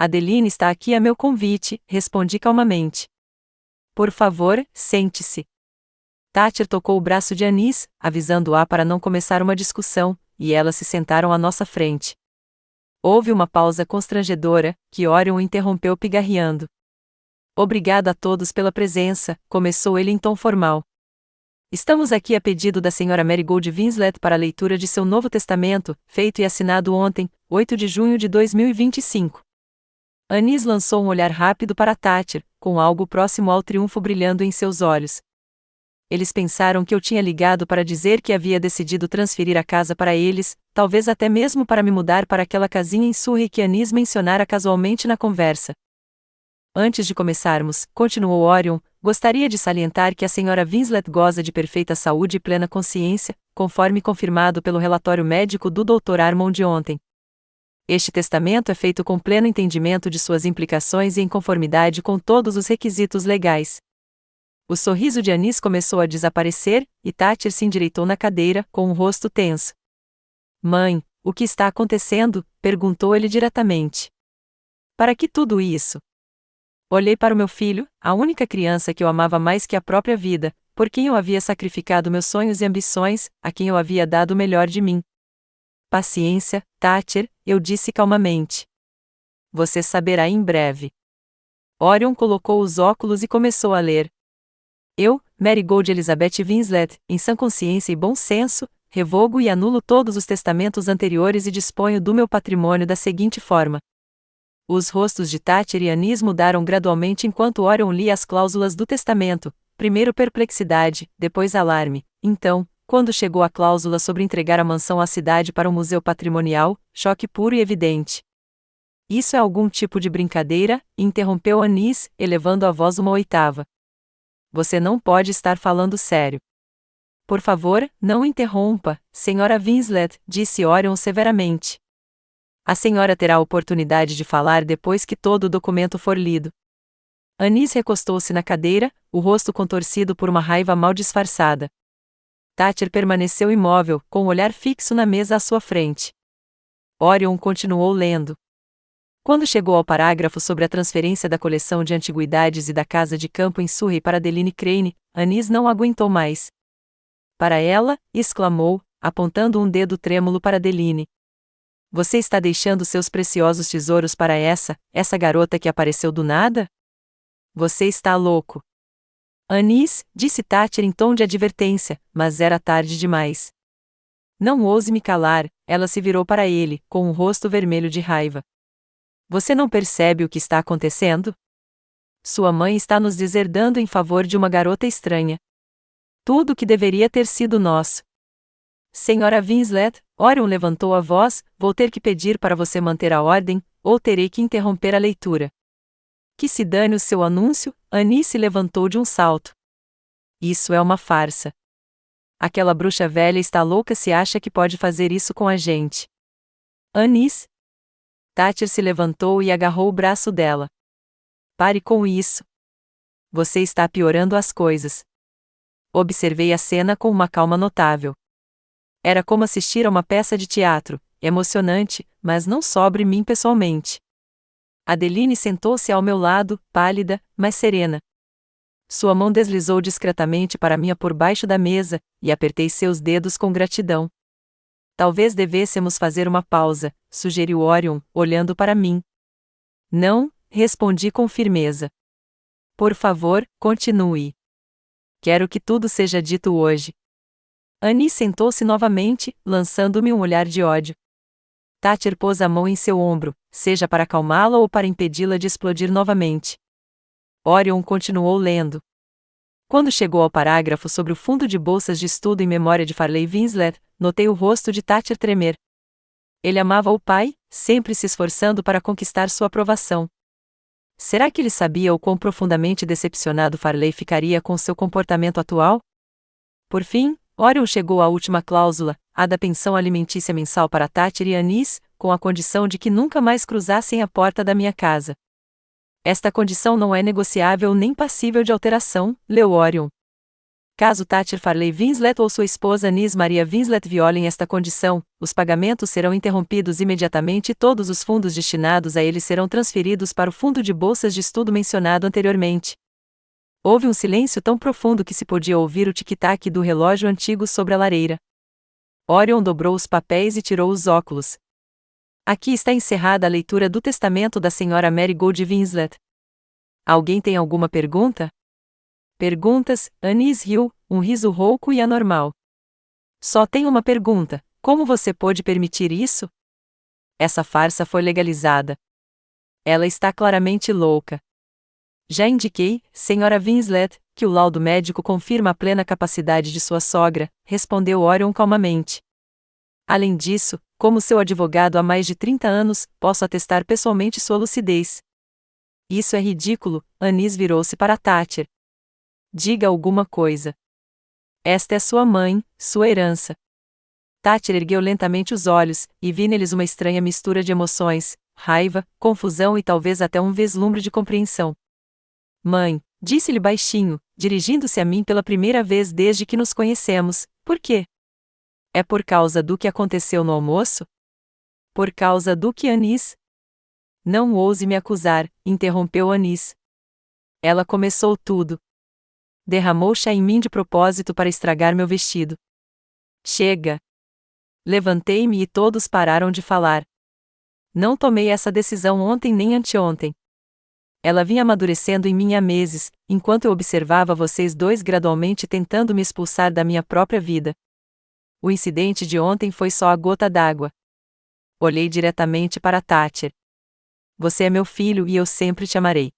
Adeline está aqui a meu convite, respondi calmamente. Por favor, sente-se. Thatcher tocou o braço de Anis, avisando-a para não começar uma discussão, e elas se sentaram à nossa frente. Houve uma pausa constrangedora, que Orion interrompeu pigarreando. Obrigado a todos pela presença, começou ele em tom formal. Estamos aqui a pedido da Sra. Marigold Vinslet para a leitura de seu Novo Testamento, feito e assinado ontem, 8 de junho de 2025. Anis lançou um olhar rápido para Thatcher, com algo próximo ao triunfo brilhando em seus olhos. Eles pensaram que eu tinha ligado para dizer que havia decidido transferir a casa para eles, talvez até mesmo para me mudar para aquela casinha em Surrey que Anis mencionara casualmente na conversa. Antes de começarmos, continuou Orion, gostaria de salientar que a Sra. Vinslet goza de perfeita saúde e plena consciência, conforme confirmado pelo relatório médico do Dr. Armond ontem. Este testamento é feito com pleno entendimento de suas implicações e em conformidade com todos os requisitos legais. O sorriso de Anis começou a desaparecer, e Thatcher se endireitou na cadeira, com o rosto tenso. Mãe, o que está acontecendo? Perguntou ele diretamente. Para que tudo isso? Olhei para o meu filho, a única criança que eu amava mais que a própria vida, por quem eu havia sacrificado meus sonhos e ambições, a quem eu havia dado o melhor de mim. Paciência, Thatcher, eu disse calmamente. Você saberá em breve. Orion colocou os óculos e começou a ler. Eu, Marigold Elizabeth Vinslet, em sã consciência e bom senso, revogo e anulo todos os testamentos anteriores e disponho do meu patrimônio da seguinte forma. Os rostos de Thatcher e Anis mudaram gradualmente enquanto Orion lia as cláusulas do testamento, primeiro perplexidade, depois alarme, então, quando chegou a cláusula sobre entregar a mansão à cidade para o museu patrimonial, choque puro e evidente. Isso é algum tipo de brincadeira? Interrompeu Anis, elevando a voz uma oitava. Você não pode estar falando sério. Por favor, não interrompa, Sra. Vinslet, disse Orion severamente. A senhora terá a oportunidade de falar depois que todo o documento for lido. Anis recostou-se na cadeira, o rosto contorcido por uma raiva mal disfarçada. Thatcher permaneceu imóvel, com o olhar fixo na mesa à sua frente. Orion continuou lendo. Quando chegou ao parágrafo sobre a transferência da coleção de antiguidades e da casa de campo em Surrey para Adeline Crane, Anis não aguentou mais. para ela, exclamou, apontando um dedo trêmulo para Adeline. Você está deixando seus preciosos tesouros para essa garota que apareceu do nada? Você está louco. Anis, disse Thatcher em tom de advertência, mas era tarde demais. Não ouse me calar, ela se virou para ele, com um rosto vermelho de raiva. Você não percebe o que está acontecendo? Sua mãe está nos deserdando em favor de uma garota estranha. Tudo o que deveria ter sido nosso. Senhora Winslet, Orion levantou a voz, vou ter que pedir para você manter a ordem, ou terei que interromper a leitura. Que se dane o seu anúncio, Anis se levantou de um salto. Isso é uma farsa. Aquela bruxa velha está louca se acha que pode fazer isso com a gente. Anis? Thatcher se levantou e agarrou o braço dela. Pare com isso. Você está piorando as coisas. Observei a cena com uma calma notável. Era como assistir a uma peça de teatro, emocionante, mas não sobre mim pessoalmente. Adeline sentou-se ao meu lado, pálida, mas serena. Sua mão deslizou discretamente para minha por baixo da mesa, e apertei seus dedos com gratidão. Talvez devêssemos fazer uma pausa, sugeriu Orion, olhando para mim. Não, respondi com firmeza. Por favor, continue. Quero que tudo seja dito hoje. Anis sentou-se novamente, lançando-me um olhar de ódio. Thatcher pôs a mão em seu ombro, seja para acalmá-la ou para impedi-la de explodir novamente. Orion continuou lendo. Quando chegou ao parágrafo sobre o fundo de bolsas de estudo em memória de Farley Winslet, notei o rosto de Thatcher tremer. Ele amava o pai, sempre se esforçando para conquistar sua aprovação. Será que ele sabia o quão profundamente decepcionado Farley ficaria com seu comportamento atual? Por fim, Orion chegou à última cláusula, a da pensão alimentícia mensal para Thatcher e Anis, com a condição de que nunca mais cruzassem a porta da minha casa. Esta condição não é negociável nem passível de alteração, leu Orion. Caso Thatcher Farley Winslet ou sua esposa Anis Maria Winslet violem esta condição, os pagamentos serão interrompidos imediatamente e todos os fundos destinados a eles serão transferidos para o fundo de bolsas de estudo mencionado anteriormente. Houve um silêncio tão profundo que se podia ouvir o tic-tac do relógio antigo sobre a lareira. Orion dobrou os papéis e tirou os óculos. Aqui está encerrada a leitura do testamento da Sra. Marigold Winslet. Alguém tem alguma pergunta? Perguntas, Anis riu, um riso rouco e anormal. Só tenho uma pergunta, como você pôde permitir isso? Essa farsa foi legalizada. Ela está claramente louca. Já indiquei, Sra. Winslet, que o laudo médico confirma a plena capacidade de sua sogra, respondeu Orion calmamente. Além disso, como seu advogado há mais de 30 anos, posso atestar pessoalmente sua lucidez. Isso é ridículo, Anis virou-se para Thatcher. Diga alguma coisa. Esta é sua mãe, sua herança. Thatcher ergueu lentamente os olhos, e vi neles uma estranha mistura de emoções, raiva, confusão e talvez até um vislumbre de compreensão. Mãe, disse-lhe baixinho, dirigindo-se a mim pela primeira vez desde que nos conhecemos, por quê? É por causa do que aconteceu no almoço? Por causa do que Anis? Não ouse me acusar, interrompeu Anis. Ela começou tudo. Derramou chá em mim de propósito para estragar meu vestido. Chega! Levantei-me e todos pararam de falar. Não tomei essa decisão ontem nem anteontem. Ela vinha amadurecendo em mim há meses, enquanto eu observava vocês dois gradualmente tentando me expulsar da minha própria vida. O incidente de ontem foi só a gota d'água. Olhei diretamente para Thatcher. Você é meu filho e eu sempre te amarei.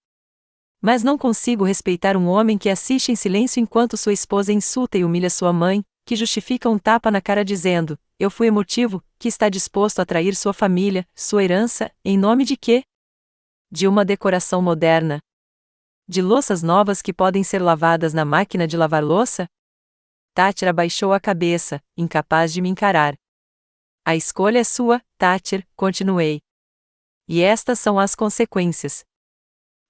Mas não consigo respeitar um homem que assiste em silêncio enquanto sua esposa insulta e humilha sua mãe, que justifica um tapa na cara dizendo, eu fui emotivo, que está disposto a trair sua família, sua herança, em nome de quê? De uma decoração moderna. De louças novas que podem ser lavadas na máquina de lavar louça? Thatcher abaixou a cabeça, incapaz de me encarar. A escolha é sua, Thatcher, continuei. E estas são as consequências.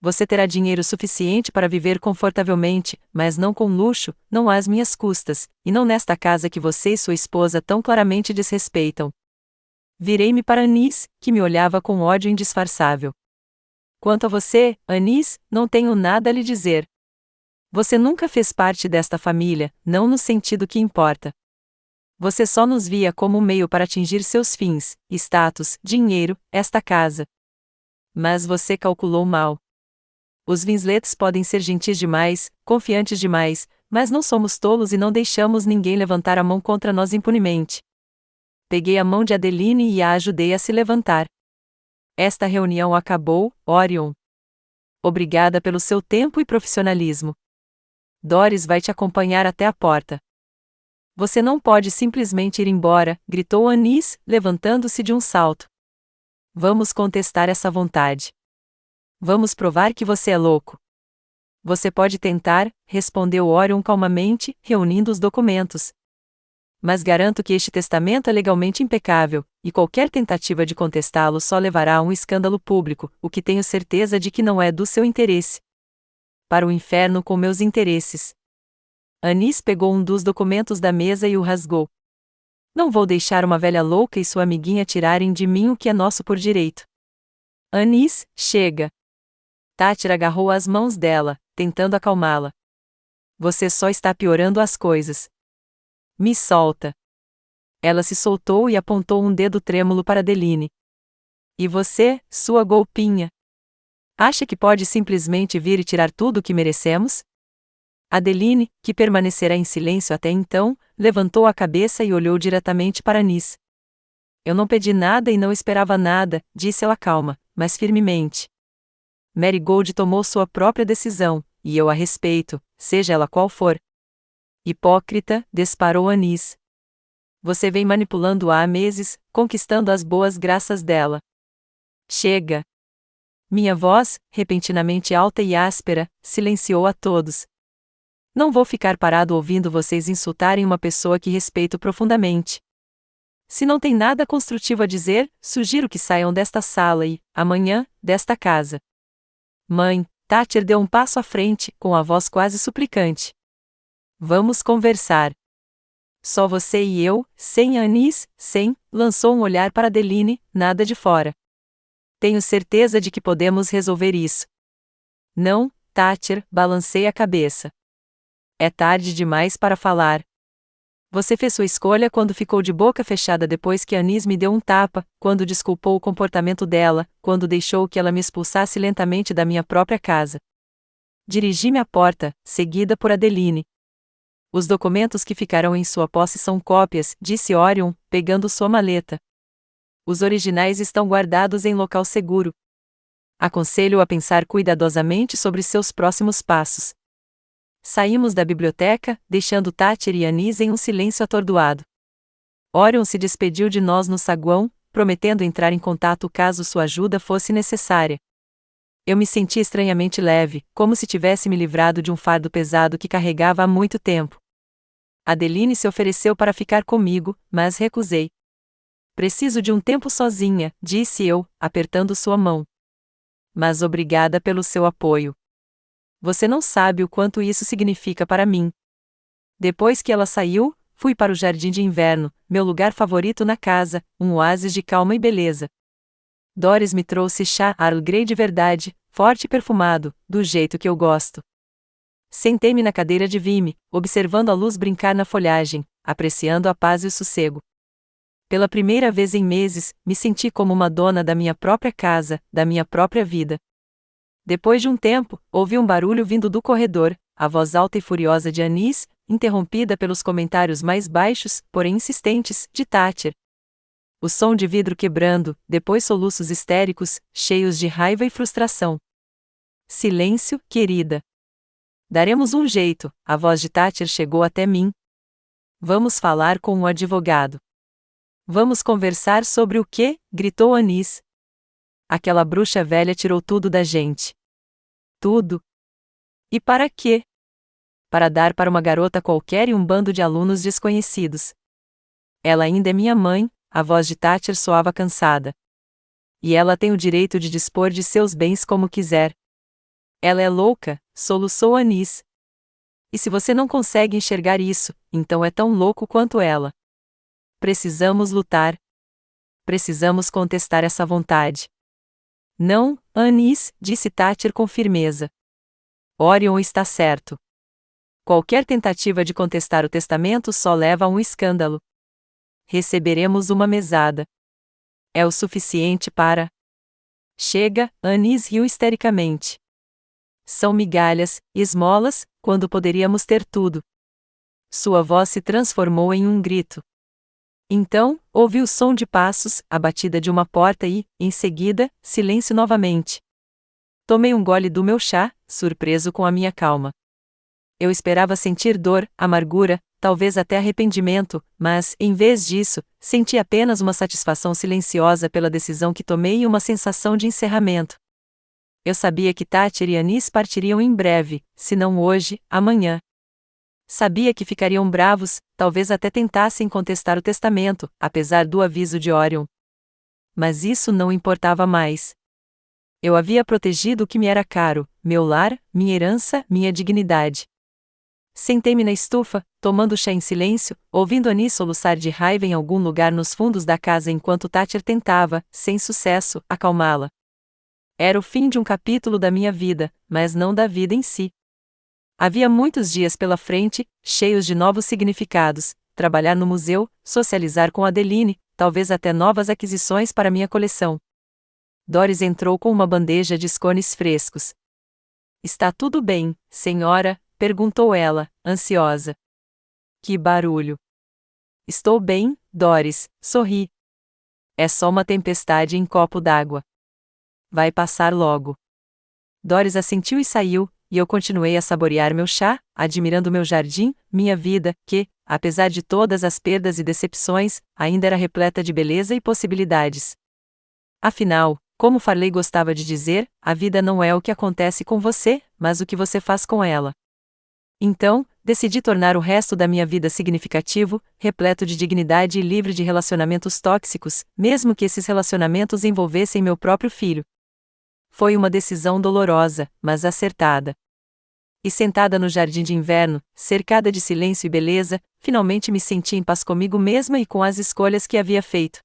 Você terá dinheiro suficiente para viver confortavelmente, mas não com luxo, não às minhas custas, e não nesta casa que você e sua esposa tão claramente desrespeitam. Virei-me para Anis, que me olhava com ódio indisfarçável. Quanto a você, Anis, não tenho nada a lhe dizer. Você nunca fez parte desta família, não no sentido que importa. Você só nos via como um meio para atingir seus fins, status, dinheiro, esta casa. Mas você calculou mal. Os Winslets podem ser gentis demais, confiantes demais, mas não somos tolos e não deixamos ninguém levantar a mão contra nós impunemente. Peguei a mão de Adeline e a ajudei a se levantar. Esta reunião acabou, Orion. Obrigada pelo seu tempo e profissionalismo. Doris vai te acompanhar até a porta. Você não pode simplesmente ir embora, gritou Anis, levantando-se de um salto. Vamos contestar essa vontade. Vamos provar que você é louco. Você pode tentar, respondeu Orion calmamente, reunindo os documentos. Mas garanto que este testamento é legalmente impecável, e qualquer tentativa de contestá-lo só levará a um escândalo público, o que tenho certeza de que não é do seu interesse. Para o inferno com meus interesses. Anis pegou um dos documentos da mesa e o rasgou. Não vou deixar uma velha louca e sua amiguinha tirarem de mim o que é nosso por direito. Anis, chega. Thatcher agarrou as mãos dela, tentando acalmá-la. Você só está piorando as coisas. Me solta. Ela se soltou e apontou um dedo trêmulo para Adeline. E você, sua golpinha? Acha que pode simplesmente vir e tirar tudo o que merecemos? Adeline, que permanecerá em silêncio até então, levantou a cabeça e olhou diretamente para Anis. Eu não pedi nada e não esperava nada, disse ela calma, mas firmemente. Marigold tomou sua própria decisão, e eu a respeito, seja ela qual for. Hipócrita, disparou Anis. Você vem manipulando-a há meses, conquistando as boas graças dela. Chega! Minha voz, repentinamente alta e áspera, silenciou a todos. Não vou ficar parado ouvindo vocês insultarem uma pessoa que respeito profundamente. Se não tem nada construtivo a dizer, sugiro que saiam desta sala e, amanhã, desta casa. Mãe, Thatcher deu um passo à frente, com a voz quase suplicante. Vamos conversar. Só você e eu, sem Anis, lançou um olhar para Adeline, nada de fora. Tenho certeza de que podemos resolver isso. Não, Thatcher, balancei a cabeça. É tarde demais para falar. Você fez sua escolha quando ficou de boca fechada depois que Anis me deu um tapa, quando desculpou o comportamento dela, quando deixou que ela me expulsasse lentamente da minha própria casa. Dirigi-me à porta, seguida por Adeline. Os documentos que ficarão em sua posse são cópias, disse Orion, pegando sua maleta. Os originais estão guardados em local seguro. Aconselho-o a pensar cuidadosamente sobre seus próximos passos. Saímos da biblioteca, deixando Thatcher e Anis em um silêncio atordoado. Orion se despediu de nós no saguão, prometendo entrar em contato caso sua ajuda fosse necessária. Eu me senti estranhamente leve, como se tivesse me livrado de um fardo pesado que carregava há muito tempo. Adeline se ofereceu para ficar comigo, mas recusei. Preciso de um tempo sozinha, disse eu, apertando sua mão. Mas obrigada pelo seu apoio. Você não sabe o quanto isso significa para mim. Depois que ela saiu, fui para o jardim de inverno, meu lugar favorito na casa, um oásis de calma e beleza. Doris me trouxe chá Earl Grey de verdade, forte e perfumado, do jeito que eu gosto. Sentei-me na cadeira de Vime, observando a luz brincar na folhagem, apreciando a paz e o sossego. Pela primeira vez em meses, me senti como uma dona da minha própria casa, da minha própria vida. Depois de um tempo, ouvi um barulho vindo do corredor, a voz alta e furiosa de Anis, interrompida pelos comentários mais baixos, porém insistentes, de Thatcher. O som de vidro quebrando, depois soluços histéricos, cheios de raiva e frustração. Silêncio, querida. Daremos um jeito, a voz de Thatcher chegou até mim. Vamos falar com o advogado. Vamos conversar sobre o quê? Gritou Anis. Aquela bruxa velha tirou tudo da gente. Tudo. E para quê? Para dar para uma garota qualquer e um bando de alunos desconhecidos. Ela ainda é minha mãe, a voz de Thatcher soava cansada. E ela tem o direito de dispor de seus bens como quiser. Ela é louca, soluçou Anis. E se você não consegue enxergar isso, então é tão louco quanto ela. Precisamos lutar. Precisamos contestar essa vontade. Não, Anis, disse Thatcher com firmeza. Orion está certo. Qualquer tentativa de contestar o testamento só leva a um escândalo. Receberemos uma mesada. É o suficiente para... Chega, Anis riu histericamente. São migalhas, esmolas, quando poderíamos ter tudo. Sua voz se transformou em um grito. Então, ouvi o som de passos, a batida de uma porta e, em seguida, silêncio novamente. Tomei um gole do meu chá, surpreso com a minha calma. Eu esperava sentir dor, amargura, talvez até arrependimento, mas, em vez disso, senti apenas uma satisfação silenciosa pela decisão que tomei e uma sensação de encerramento. Eu sabia que Thatcher e Anis partiriam em breve, se não hoje, amanhã. Sabia que ficariam bravos, talvez até tentassem contestar o testamento, apesar do aviso de Orion. Mas isso não importava mais. Eu havia protegido o que me era caro, meu lar, minha herança, minha dignidade. Sentei-me na estufa, tomando chá em silêncio, ouvindo Anis soluçar de raiva em algum lugar nos fundos da casa enquanto Thatcher tentava, sem sucesso, acalmá-la. Era o fim de um capítulo da minha vida, mas não da vida em si. Havia muitos dias pela frente, cheios de novos significados: trabalhar no museu, socializar com Adeline, talvez até novas aquisições para minha coleção. Doris entrou com uma bandeja de scones frescos. Está tudo bem, senhora? Perguntou ela, ansiosa. Que barulho! Estou bem, Doris, sorri. É só uma tempestade em copo d'água. Vai passar logo. Doris assentiu e saiu, e eu continuei a saborear meu chá, admirando meu jardim, minha vida, que, apesar de todas as perdas e decepções, ainda era repleta de beleza e possibilidades. Afinal, como Farley gostava de dizer, a vida não é o que acontece com você, mas o que você faz com ela. Então, decidi tornar o resto da minha vida significativo, repleto de dignidade e livre de relacionamentos tóxicos, mesmo que esses relacionamentos envolvessem meu próprio filho. Foi uma decisão dolorosa, mas acertada. E sentada no jardim de inverno, cercada de silêncio e beleza, finalmente me senti em paz comigo mesma e com as escolhas que havia feito.